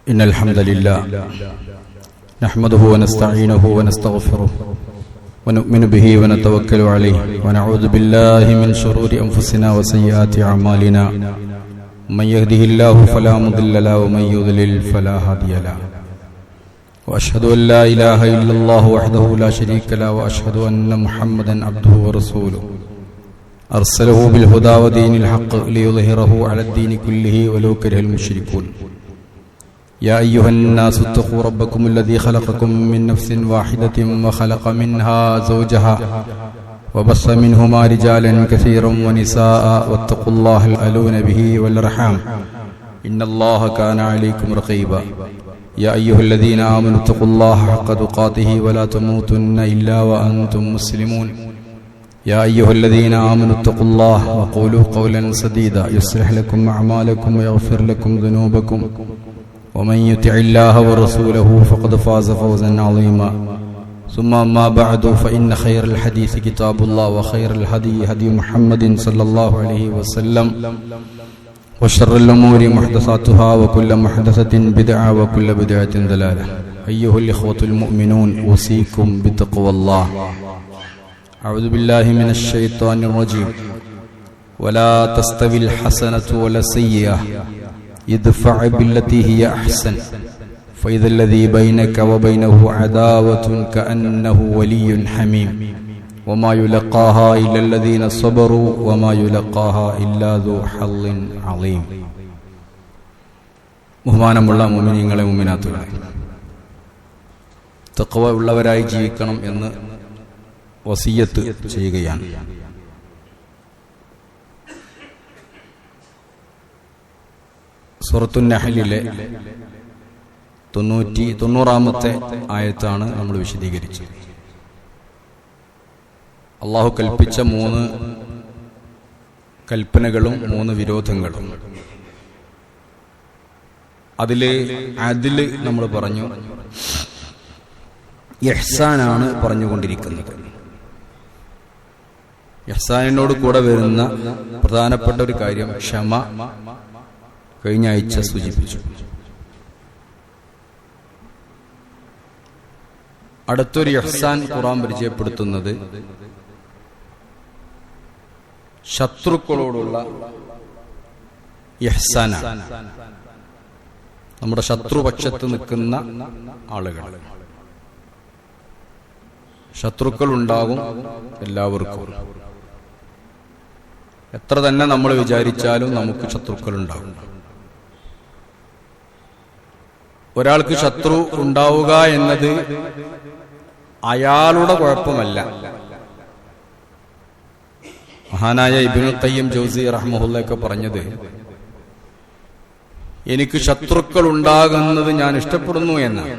إن الحمد لله نحمده ونستعينه ونستغفره ونؤمن به ونتوكل عليه ونعوذ بالله من شرور أنفسنا وسيئات أعمالنا من يهده الله فلا مضل له ومن يضلل فلا هادي له وأشهد أن لا إله إلا الله وحده لا شريك له وأشهد أن محمدا عبده ورسوله أرسله بالهدى ودين الحق ليظهره على الدين كله ولو كره المشركون يا أيها الناس اتقوا ربكم الذي خلقكم من نفس واحدة وخلق منها زوجها وبث منهما رجالا كثيرا ونساء واتقوا الله الألون به والأرحام إن الله كان عليكم رقيبا يا أيها الذين آمنوا اتقوا الله حق تقاته ولا تموتن إلا وأنتم مسلمون يا أيها الذين آمنوا اتقوا الله وقولوا قولا سديدا يصلح لكم أعمالكم ويغفر لكم ذنوبكم ومن يطع الله ورسوله فقد فاز فوزا عظيما ثم أما بعد فإن خير الحديث كتاب الله وخير الهدي هدي محمد صلى الله عليه وسلم وشر الأمور محدثاتها وكل محدثة بدعة وكل بدعة ضلالة أيها الإخوة المؤمنون أوصيكم بتقوى الله أعوذ بالله من الشيطان الرجيم ولا تستوي الحسنة ولا السيئة ادفع بالتي هي أحسن فإذا الذي بينك وبينه عداوة كأنه ولي حميم وما يلقاها إلا الذين صبروا وما يلقاها إلا ذو حظ عظيم. ബഹുമാനമുള്ള മുഅ്മിനീങ്ങളെ മുഅ്മിനാത്തുകളെ, തഖ്വ ഉള്ളവരായി ജീവിക്കണം എന്ന് വസിയ്യത്ത് ചെയ്യുകയാണ്. സൂറത്തുൻ നഹ്ലിലെ 90-ാമത്തെ ആയത്താണ് നമ്മൾ വിശദീകരിച്ചത്. അള്ളാഹു കൽപ്പിച്ച 3 കൽപ്പനകളും 3 വിരോധങ്ങളും. അതില് അദ്ല് നമ്മൾ പറഞ്ഞു, ഇഹ്സാനാണ് പറഞ്ഞുകൊണ്ടിരിക്കുന്നത്. ഇഹ്സാനിനോട് കൂടെ വരുന്ന പ്രധാനപ്പെട്ട ഒരു കാര്യം ക്ഷമ കഴിഞ്ഞ ആഴ്ച സൂചിപ്പിച്ചു. അടുത്തൊരു ഇഹ്സാൻ ഖുർആൻ പരിചയപ്പെടുത്തുന്നത് ശത്രുക്കളോടുള്ള ഇഹ്സാനാണ്. നമ്മുടെ ശത്രുപക്ഷത്ത് നിൽക്കുന്ന ആളുകൾ, ശത്രുക്കൾ ഉണ്ടാകും എല്ലാവർക്കും. എത്ര തന്നെ നമ്മൾ വിചാരിച്ചാലും നമുക്ക് ശത്രുക്കൾ ഉണ്ടാകും. ഒരാൾക്ക് ശത്രു ഉണ്ടാവുക എന്നത് അയാളുടെ കുഴപ്പമല്ല. മഹാനായ ഇബ്നുൽ ഖയ്യിം ജൗസി റഹ്മഹുള്ളയൊക്കെ പറഞ്ഞത്, എനിക്ക് ശത്രുക്കൾ ഉണ്ടാകുന്നത് ഞാൻ ഇഷ്ടപ്പെടുന്നു എന്നാണ്.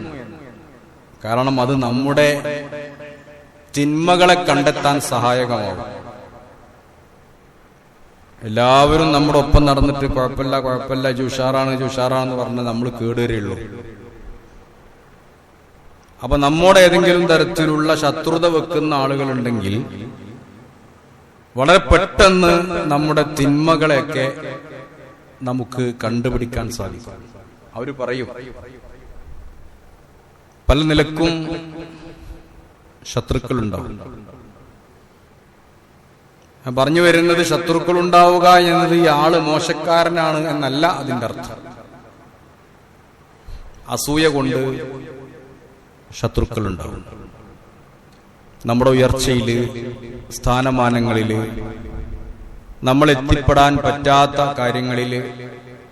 കാരണം അത് നമ്മുടെ തിന്മകളെ കണ്ടെത്താൻ സഹായകമാകും. എല്ലാവരും നമ്മുടെ ഒപ്പം നടന്നിട്ട് കുഴപ്പമില്ല ജുഷാറാണെന്ന് പറഞ്ഞാൽ നമ്മൾ കേടുവരെയുള്ളൂ. അപ്പൊ നമ്മോട് ഏതെങ്കിലും തരത്തിലുള്ള ശത്രുത വെക്കുന്ന ആളുകളുണ്ടെങ്കിൽ വളരെ പെട്ടെന്ന് നമ്മുടെ തിന്മകളെയൊക്കെ നമുക്ക് കണ്ടുപിടിക്കാൻ സാധിക്കും. അവര് പറയും, പല നിലക്കും ശത്രുക്കളുണ്ടാവും. പറഞ്ഞു വരുന്നത് ശത്രുക്കൾ ഉണ്ടാവുക എന്നത് ഈ ആള് മോശക്കാരനാണ് എന്നല്ല അതിന്റെ അർത്ഥം. അസൂയ കൊണ്ട് ശത്രുക്കളുണ്ടാവും. നമ്മുടെ ഉയർച്ചയില്, സ്ഥാനമാനങ്ങളില്, നമ്മൾ എത്തിപ്പെടാൻ പറ്റാത്ത കാര്യങ്ങളില്,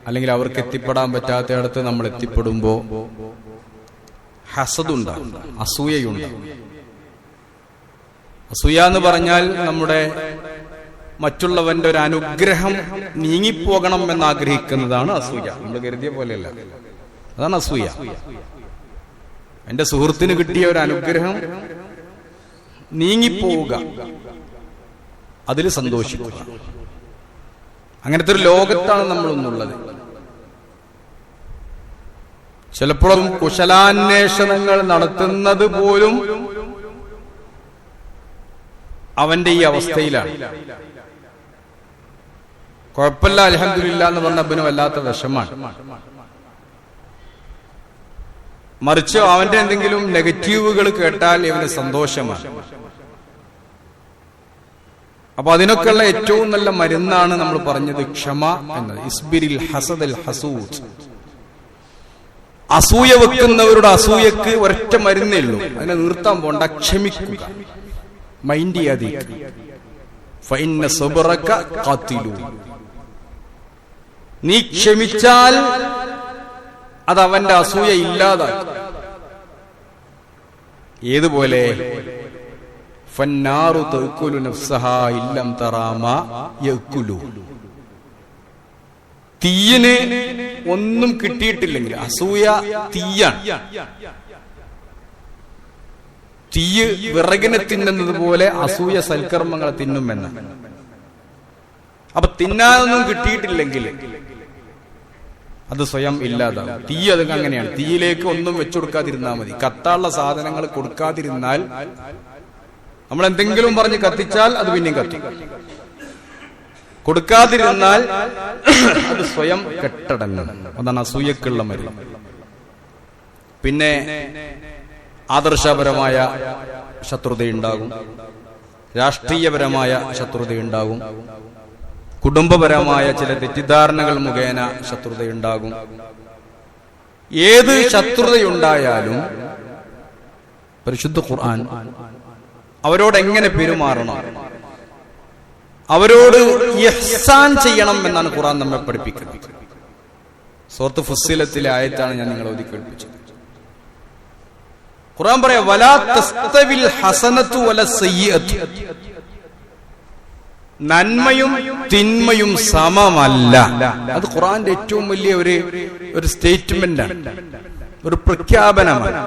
അല്ലെങ്കിൽ അവർക്ക് എത്തിപ്പെടാൻ പറ്റാത്തയിടത്ത് നമ്മൾ എത്തിപ്പെടുമ്പോ ഹസദുണ്ടാവും, അസൂയയുണ്ടാവും. അസൂയ എന്ന് പറഞ്ഞാൽ നമ്മുടെ മറ്റുള്ളവന്റെ ഒരു അനുഗ്രഹം നീങ്ങിപ്പോകണം എന്നാഗ്രഹിക്കുന്നതാണ് അസൂയ. നമ്മൾ കരുതിയ പോലെയല്ല, അതാണ് അസൂയ. എന്റെ സുഹൃത്തിന് കിട്ടിയ ഒരു അനുഗ്രഹം നീങ്ങിപ്പോവുക, അതിൽ സന്തോഷിക്കുക. അങ്ങനത്തെ ഒരു ലോകത്താണ് നമ്മളൊന്നുള്ളത്. ചിലപ്പോഴും കുശലാന്വേഷണങ്ങൾ നടത്തുന്നത് പോലും അവന്റെ ഈ അവസ്ഥയിലാണ്. കുഴപ്പമില്ല അൽഹംദുലില്ലാ എന്ന് പറഞ്ഞ അബിന് വല്ലാത്ത വിഷമാണ്. മറിച്ച് അവന്റെ എന്തെങ്കിലും നെഗറ്റീവുകൾ കേട്ടാൽ ഇവന് സന്തോഷമാണ്. അപ്പൊ അതിനൊക്കെയുള്ള ഏറ്റവും നല്ല മരുന്നാണ് നമ്മൾ പറഞ്ഞത് ക്ഷമ എന്നത്. ഇസ്ബിരിൽ ഹസദൽ ഹസൂദ്. അസൂയ വെക്കുന്നവരുടെ അസൂയക്ക് ഒരൊറ്റ മരുന്നേ ഉള്ളൂ, അതിനെ നിർത്താൻ പോണ്ട, ക്ഷമിക്കുക, മൈൻഡ് ചെയ്യാതിരിക്കുക. ഫഇന്ന സബ്റക ഖാതിലു. നീ ക്ഷമിച്ചാൽ അത് അവന്റെ അസൂയ ഇല്ലാതാക്കും. ഏതുപോലെ ഫന്നാറു തഅകുലു നഫ്സഹാ ഇല്ലം തറാമാ യഅകുലു. തീയിന് ഒന്നും കിട്ടിയിട്ടില്ലെങ്കിൽ, അസൂയ തീയാണ്, തീയ് വിറകിനെ തിന്നുന്നത് പോലെ അസൂയ സൽക്കർമ്മങ്ങളെ തിന്നുമെന്ന്. അപ്പൊ തിന്നാനൊന്നും കിട്ടിയിട്ടില്ലെങ്കിൽ അത് സ്വയം ഇല്ലാതാവും. തീ അതൊക്കെ അങ്ങനെയാണ്. തീയിലേക്ക് ഒന്നും വെച്ചു കൊടുക്കാതിരുന്നാൽ മതി. കത്താനുള്ള സാധനങ്ങൾ കൊടുക്കാതിരുന്നാൽ, നമ്മൾ എന്തെങ്കിലും പറഞ്ഞ് കത്തിച്ചാൽ അത് പിന്നെയും കത്തും. കൊടുക്കാതിരുന്നാൽ അത് സ്വയം കെട്ടടങ്ങും. അതാണ് അസൂയക്കുള്ള മരുന്ന്. പിന്നെ ആദർശപരമായ ശത്രുതയുണ്ടാകും, രാഷ്ട്രീയപരമായ ശത്രുതയുണ്ടാകും, കുടുംബപരമായ ചില തെറ്റിദ്ധാരണകൾ മുഖേന ശത്രുതയുണ്ടാകും. ഏത് ശത്രുതയുണ്ടായാലും പരിശുദ്ധ ഖുർആൻ അവരോട് എങ്ങനെ പെരുമാറണം, അവരോട് ഇഹ്സാൻ ചെയ്യണം എന്നാണ് ഖുർആൻ നമ്മെ പഠിപ്പിക്കുന്നത്. സൂറത്ത് ഫുസ്സിലത്തിലെ ആയത്താണ് ഞാൻ നിങ്ങളെ ഓതി കേൾപ്പിച്ചത്. ഖുർആൻ പറയാ വലാ തസ്തവിൽ ഹസനതു വല സയ്യിഅതു. നന്മയും തിന്മയും സമമല്ല. അത് ഖുർആന്റെ ഏറ്റവും വലിയ ഒരു സ്റ്റേറ്റ്മെന്റ് ആണ്, ഒരു പ്രഖ്യാപനമാണ്.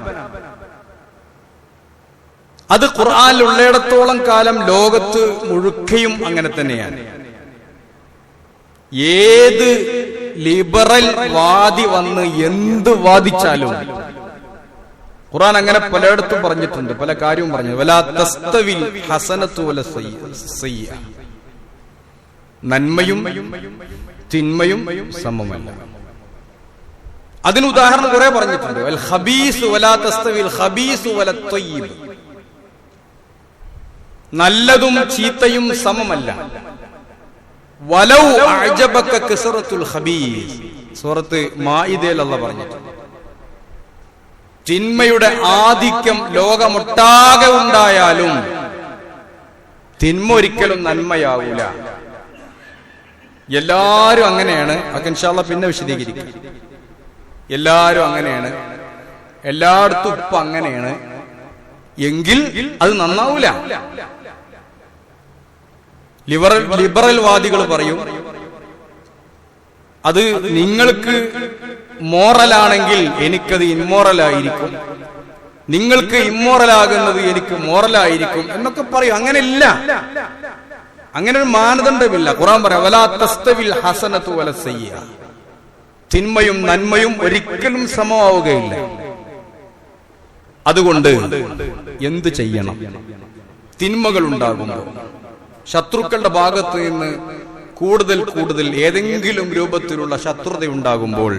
അത് ഖുർആനിൽ ഉള്ളിടത്തോളം കാലം ലോകത്ത് മുഴുക്കയും അങ്ങനെ തന്നെയാണ്. ഏത് ലിബറൽ വാദി വന്ന് എന്ത് വാദിച്ചാലും ഖുർആൻ അങ്ങനെ പലയിടത്തും പറഞ്ഞിട്ടുണ്ട്, പല കാര്യവും പറഞ്ഞു. വലാ തസ്തവിൽ ഹസനതു വല സയ്യിഅ. നന്മയും തിന്മയും സമമല്ല. അതിന് ഉദാഹരണം കുറെ പറഞ്ഞിട്ടുണ്ട്. അൽ ഖബീസ് വലാ തസ്തവിൽ ഖബീസ് വല ത്വയ്യിബ്. നല്ലതും ചീത്തയും സമമല്ല. വലൗ അഅജബക കസറത്തുൽ ഖബീസ്. സൂറത്ത് മാഇദയിൽ അല്ലാഹു പറഞ്ഞിട്ടുണ്ട്. തിന്മയുടെ ആധിക്യം ലോകമൊട്ടാകെ ഉണ്ടായാലും തിന്മ ഒരിക്കലും നന്മയാവൂല. എല്ലാരും അങ്ങനെയാണ്. അതൊക്കെ ഇൻഷാ അല്ലാഹ് പിന്നെ വിശദീകരിക്കും. എല്ലാരും അങ്ങനെയാണ്, എല്ലായിടത്തും ഇപ്പൊ അങ്ങനെയാണ് എങ്കിൽ അത് നന്നാവൂല. ലിബറൽ വാദികൾ പറയും അത് നിങ്ങൾക്ക് മോറലാണെങ്കിൽ എനിക്കത് ഇമ്മോറലായിരിക്കും, നിങ്ങൾക്ക് ഇമ്മോറലാകുന്നത് എനിക്ക് മോറലായിരിക്കും എന്നൊക്കെ പറയും. അങ്ങനെയില്ല, അങ്ങനെ ഒരു മാനദണ്ഡമില്ല. ഖുർആൻ പറയാം വലാ തസ്തവിൽ ഹസനതു വല സയ്യിഅ. തിന്മയും നന്മയും ഒരിക്കലും സമമാവുകയില്ല. അതുകൊണ്ട് എന്ത് ചെയ്യണം? തിന്മകൾ ഉണ്ടാകുമ്പോൾ, ശത്രുക്കളുടെ ഭാഗത്ത് നിന്ന് കൂടുതൽ കൂടുതൽ ഏതെങ്കിലും രൂപത്തിലുള്ള ശത്രുത ഉണ്ടാകുമ്പോൾ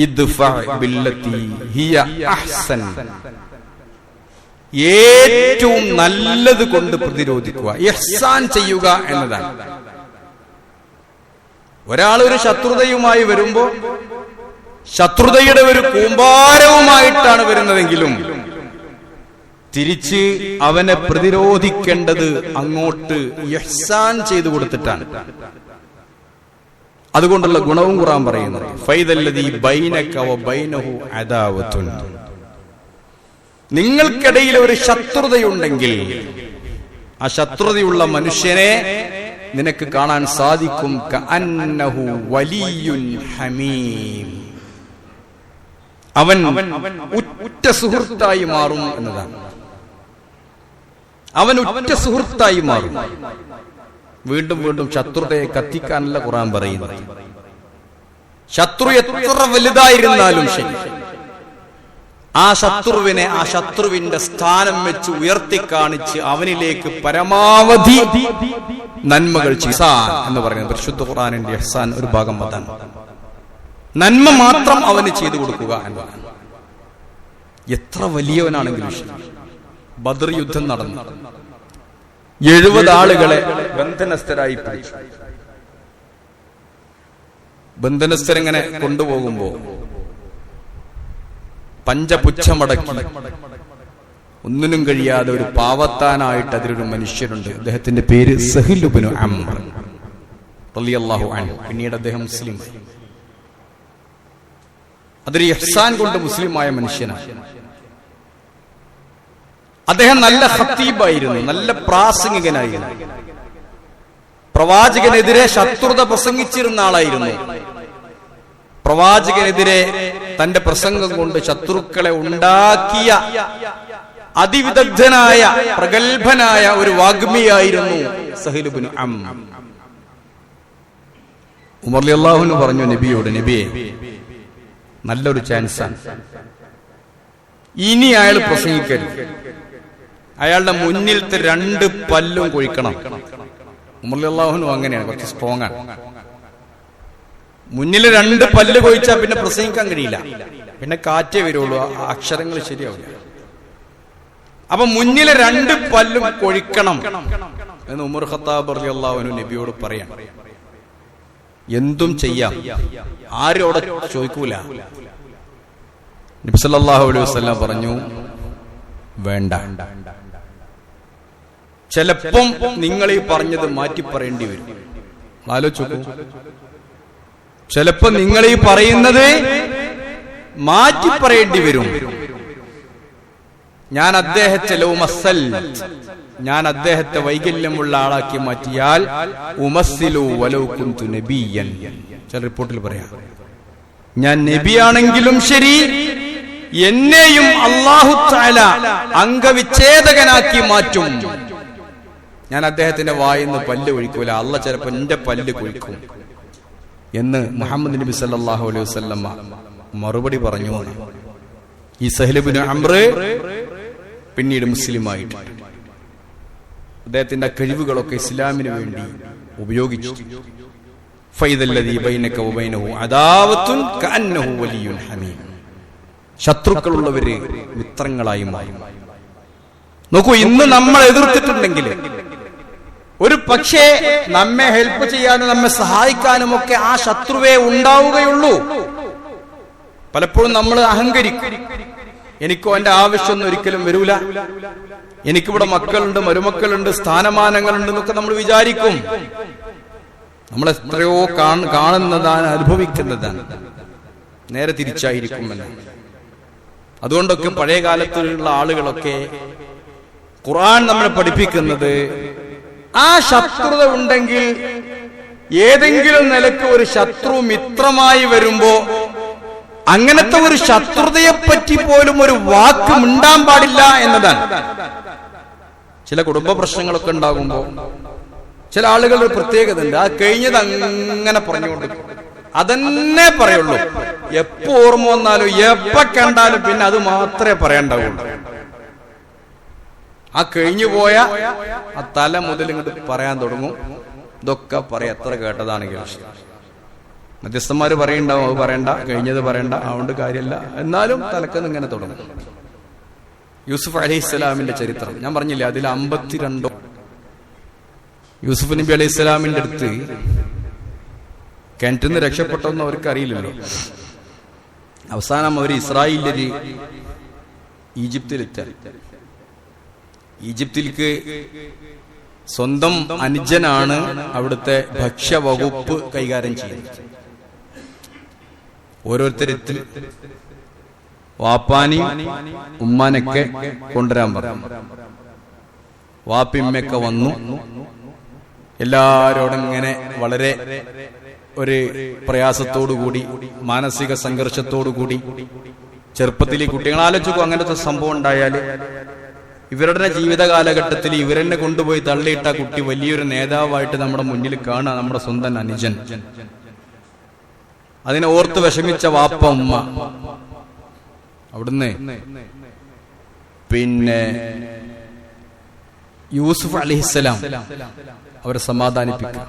ഇദ്ഫഅ ബില്ലതി ഹിയ അഹ്സൻ, ഏറ്റവും നല്ലത് കൊണ്ട് പ്രതിരോധിക്കുക, ഇഹ്സാൻ ചെയ്യുക എന്നതാണ്. ഒരാൾ ഒരു ശത്രുതയുമായി വരുമ്പോ ശത്രുതയുടെ ഒരു കൂമ്പാരവുമായിട്ടാണ് വരുന്നതെങ്കിലും തിരിച്ച് അവനെ പ്രതിരോധിക്കേണ്ടത് അങ്ങോട്ട് ഇഹ്സാൻ ചെയ്തു കൊടുത്തിട്ടാണ്. അതുകൊണ്ടുള്ള ഗുണവും ഖുർആൻ പറയുന്നത് ഫൈദല്ലദീ ബൈനക വ ബൈനഹു അദാവത്തുൻ. നിങ്ങൾക്കിടയിൽ ഒരു ശത്രുതയുണ്ടെങ്കിൽ ആ ശത്രുതയുള്ള മനുഷ്യനെ നിനക്ക് കാണാൻ സാധിക്കും കഅന്നഹു വലിയുൻ ഹമീം. അവൻ ഉറ്റ സുഹൃത്തായി മാറും എന്നതാണ്. അവൻ ഉറ്റ സുഹൃത്തായി മാറും. വീണ്ടും വീണ്ടും ശത്രുതയെ കത്തിക്കാനല്ല ഖുർആൻ പറയുന്നത്. ശത്രു എത്ര വലുതായിരുന്നാലും ശരി, ആ ശത്രുവിനെ ആ ശത്രുവിന്റെ സ്ഥാനം വെച്ച് ഉയർത്തി കാണിച്ച് അവനിലേക്ക് പരമാവധി നന്മകൾ ഇഹ്സാൻ എന്ന് പറയുന്നത് പരിശുദ്ധ ഖുർആനിന്റെ ഇഹ്സാൻ ഒരു ഭാഗം അതാണ്. നന്മ മാത്രം അവന് ചെയ്തു കൊടുക്കുക എന്നതാണ്. എത്ര വലിയവനാണെങ്കിലും ബദർ യുദ്ധം നടന്നു. 70 ആളുകളെ ബന്ധനസ്ഥരായി പിടിച്ചു. ബന്ധനസ്ഥരെങ്ങനെ കൊണ്ടുപോകുമ്പോ പഞ്ചപുച്ഛമടക്കി ഒന്നിനും കഴിയാതെ ഒരു പാവത്താനായിട്ട് അതിലൊരു മനുഷ്യരുണ്ട്. അദ്ദേഹത്തിന്റെ പേര് സഹിൽ ഇബ്നു അംർ റളിയല്ലാഹു അൻഹു. പിന്നീട് അദ്ദേഹം മുസ്ലിം. അതൊരു ഇഹ്സാൻ കൊണ്ട് മുസ്ലിമായ മനുഷ്യനാണ്. അദ്ദേഹം നല്ല ഖത്തീബായിരുന്നു, നല്ല പ്രാസംഗികനായിരുന്നു. പ്രവാചകനെതിരെ ശത്രുത പ്രസംഗിച്ചിരുന്ന ആളായിരുന്നു. പ്രവാചകനെതിരെ തന്റെ പ്രസംഗം കൊണ്ട് ശത്രുക്കളെ ഉണ്ടാക്കിയ അതിവിദഗ്ധനായ പ്രഗത്ഭനായ ഒരു വാഗ്മിയായിരുന്നു സഹീൽ ഇബ്നു അംർ. ഉമർ റളിയല്ലാഹു അൻഹു പറഞ്ഞു നബിയോട്, നബിയെ, നല്ലൊരു ചാൻസാണ്, ഇനി അയാൾ പ്രസംഗിക്കരുത്, അയാളുടെ മുന്നിലത്തെ 2 പല്ലും കൊഴിക്കണം. ഉമർ റളിയല്ലാഹു അൻഹു അങ്ങനെയാണ്, കുറച്ച് സ്ട്രോങ് ആണ്. മുന്നിൽ 2 പല്ല് കൊഴിച്ചാൽ പിന്നെ പ്രസംഗിക്കാൻ കഴിയില്ല, പിന്നെ കാറ്റേ വരുള്ളൂ, അക്ഷരങ്ങൾ ശരിയാവില്ല. അപ്പൊ മുന്നിലെ 2 പല്ലും കൊഴിക്കണം എന്ന് ഉമർ ഖത്താബ് റളിയല്ലാഹു അൻഹു നബിയോട് പറയാം. എന്തും ചെയ്യാം, ആരോടെ ചോദിക്കൂല. നബി സല്ലല്ലാഹു അലൈഹി വസല്ലം പറഞ്ഞു, വേണ്ട, ചിലപ്പം നിങ്ങൾ ഈ പറഞ്ഞത് മാറ്റി പറയേണ്ടി വരും. ആലോചിച്ചു, ചിലപ്പോ നിങ്ങൾ ഈ പറയുന്നത് മാറ്റി പറയേണ്ടി വരും. ഞാൻ അദ്ദേഹത്തെ വൈകല്യമുള്ള ആളാക്കി മാറ്റിയാൽ ഉമസ്സിലു വലൗ കുന്തു നബിയ്യൻ. ചില റിപ്പോർട്ടിൽ പറയാം, ഞാൻ നബിയാണെങ്കിലും ശരി, എന്നെയും അല്ലാഹു തആല അംഗവിച്ഛേദകനാക്കി മാറ്റും. ഞാൻ അദ്ദേഹത്തിന്റെ വായിന്ന് പല്ല് കൊഴിക്കൂല, അള്ളാഹ് ചിലപ്പോ എന്റെ പല്ല് കൊഴിക്കും എന്ന് മുഹമ്മദ് നബി സല്ലല്ലാഹു അലൈഹി വസല്ലം മറുപടി പറഞ്ഞു. ഈ സഹീൽ ഇബ്നു അംർ പിന്നീട് മുസ്ലിമായിട്ട് അദ്ദേഹത്തിന്റെ കഴിവുകളൊക്കെ ഇസ്ലാമിന് വേണ്ടി ഉപയോഗിച്ചു. ഫൈദല്ലദീ ബൈനക വബൈനഹു അദാവത്തുൻ കഅന്നഹു വലിയ്യുൻ ഹമീം. ശത്രുക്കളുള്ളവര് മിത്രങ്ങളായി മാറി. നോക്കൂ, ഇന്ന് നമ്മൾ എതിർത്തിട്ടുണ്ടെങ്കിൽ ഒരു പക്ഷേ നമ്മെ ഹെൽപ്പ് ചെയ്യാനും നമ്മെ സഹായിക്കാനും ഒക്കെ ആ ശത്രുവേ ഉണ്ടാവുകയുള്ളൂ. പലപ്പോഴും നമ്മൾ അഹങ്കരിക്കും, എനിക്കോ എന്റെ ആവശ്യമൊന്നും ഒരിക്കലും വരൂല, എനിക്കിവിടെ മക്കളുണ്ട്, മരുമക്കളുണ്ട്, സ്ഥാനമാനങ്ങളുണ്ട് എന്നൊക്കെ നമ്മൾ വിചാരിക്കും. നമ്മൾ എത്രയോ കാണുന്നതാണ്, അനുഭവിക്കുന്നതാണ്. നേരെ തിരിച്ചായിരിക്കുമല്ലോ. അതുകൊണ്ടൊക്കെ പഴയ കാലത്തുള്ള ആളുകളൊക്കെ ഖുർആൻ നമ്മളെ പഠിപ്പിക്കുന്നത്, ആ ശത്രുത ഉണ്ടെങ്കിൽ ഏതെങ്കിലും നിലക്ക് ഒരു ശത്രു മിത്രമായി വരുമ്പോ അങ്ങനത്തെ ഒരു ശത്രുതയെ പറ്റി പോലും ഒരു വാക്ക് മിണ്ടാൻ പാടില്ല എന്നതാണ്. ചില കുടുംബ പ്രശ്നങ്ങളൊക്കെ ഉണ്ടാകുമ്പോ ചില ആളുകളുടെ പ്രത്യേകത ഉണ്ട്, ആ കഴിഞ്ഞത് അങ്ങനെ പറഞ്ഞുകൊണ്ട് അതന്നെ പറയുള്ളൂ. എപ്പോ ഓർമ്മ വന്നാലും എപ്പോ കണ്ടാലും പിന്നെ അത് മാത്രമേ പറയണ്ടാവുള്ളൂ. ആ കഴിഞ്ഞു പോയ ആ തല മുതൽ ഇങ്ങോട്ട് പറയാൻ തുടങ്ങും. ഇതൊക്കെ പറയാം, എത്ര കേട്ടതാണെങ്കിലും. മധ്യസ്ഥന്മാര് പറയുണ്ടാവും, അത് പറയണ്ട, കഴിഞ്ഞത് പറയണ്ട, അതുകൊണ്ട് കാര്യമല്ല, എന്നാലും തലക്കെന്ന് ഇങ്ങനെ തുടങ്ങും. യൂസുഫ് അലൈഹിസ്സലാമിന്റെ ചരിത്രം ഞാൻ പറഞ്ഞില്ലേ, അതിൽ 52 യൂസുഫ് നബി അലൈഹിസ്സലാമിന്റെ അടുത്ത് കിണറ്റിൽ നിന്ന് രക്ഷപ്പെട്ടോന്ന് അവർക്ക് അറിയില്ലല്ലോ. അവസാനം അവർ ഇസ്രായേലില് ഈജിപ്തിലെത്തി. ഈജിപ്തിലേക്ക് സ്വന്തം അനുജനാണ് അവിടുത്തെ ഭക്ഷ്യവകുപ്പ് കൈകാര്യം ചെയ്യുന്നത്. ഓരോരുത്തരത്തിൽ വാപ്പാനി ഉമ്മാനൊക്കെ കൊണ്ടുവരാൻ പറഞ്ഞു. വാപ്പിമ്മയൊക്കെ വന്നു. എല്ലാരോടും ഇങ്ങനെ വളരെ ഒരു പ്രയാസത്തോടുകൂടി, മാനസിക സംഘർഷത്തോടുകൂടി, ചെറുപ്പത്തിൽ ഈ കുട്ടികൾ ആലോചിക്കും, അങ്ങനത്തെ സംഭവം ഉണ്ടായാൽ ഇവരുടെ ജീവിത കാലഘട്ടത്തിൽ ഇവരെന്നെ കൊണ്ടുപോയി തള്ളിയിട്ട കുട്ടി വലിയൊരു നേതാവായിട്ട് നമ്മുടെ മുന്നിൽ കാണുക, നമ്മുടെ സ്വന്തം അനുജൻ. അതിനെ ഓർത്ത് വിഷമിച്ച വാപ്പ ഉമ്മ അവിടുന്ന് പിന്നെ യൂസുഫ് അലൈഹിസ്സലാം അവരെ സമാധാനിപ്പിക്കും.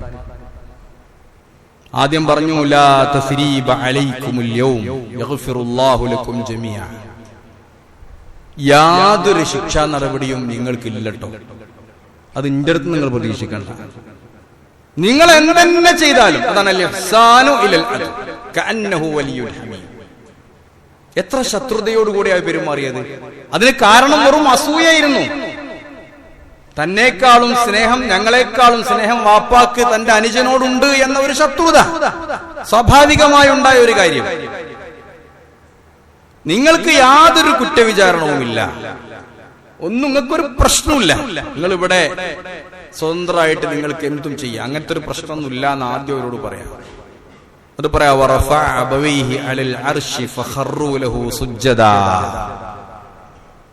ആദ്യം പറഞ്ഞു, ലാ തസ്രീബ അലൈക്കുമുൽ യൗം യഗ്ഫിറുല്ലാഹു ലക്കും ജമീഅ. യാതൊരു ശിക്ഷാ നടപടിയും നിങ്ങൾക്കില്ലട്ടോ. അത് ഇന്റെ അടുത്ത് നിങ്ങൾ പ്രതീക്ഷിക്കണ്ട. നിങ്ങൾ എന്തെന്നെ ചെയ്താലും അതാണ് ഇഹ്സാനു ഇലൽ അദ് കഅന്നഹു വലിയുൽ ഹമീം. എത്ര ശത്രുതയോടുകൂടിയാണ് പെരുമാറിയത്. അതിന് കാരണം വെറും അസൂയായിരുന്നു. തന്നേക്കാളും സ്നേഹം, ഞങ്ങളെക്കാളും സ്നേഹം വാപ്പാക്ക് തന്റെ അനുജനോടുണ്ട് എന്ന ഒരു ശത്രുത സ്വാഭാവികമായി ഉണ്ടായ ഒരു കാര്യം. നിങ്ങൾക്ക് യാതൊരു കുറ്റവിചാരണവുമില്ല, ഒന്നും നിങ്ങൾക്കൊരു പ്രശ്നമില്ല. നിങ്ങൾ ഇവിടെ സ്വതന്ത്രമായിട്ട് നിങ്ങൾക്ക് എന്തും ചെയ്യാം. അങ്ങനത്തെ ഒരു പ്രശ്നമൊന്നുമില്ല എന്ന് ആദ്യം അവരോട് പറയാം. അത് പറയാ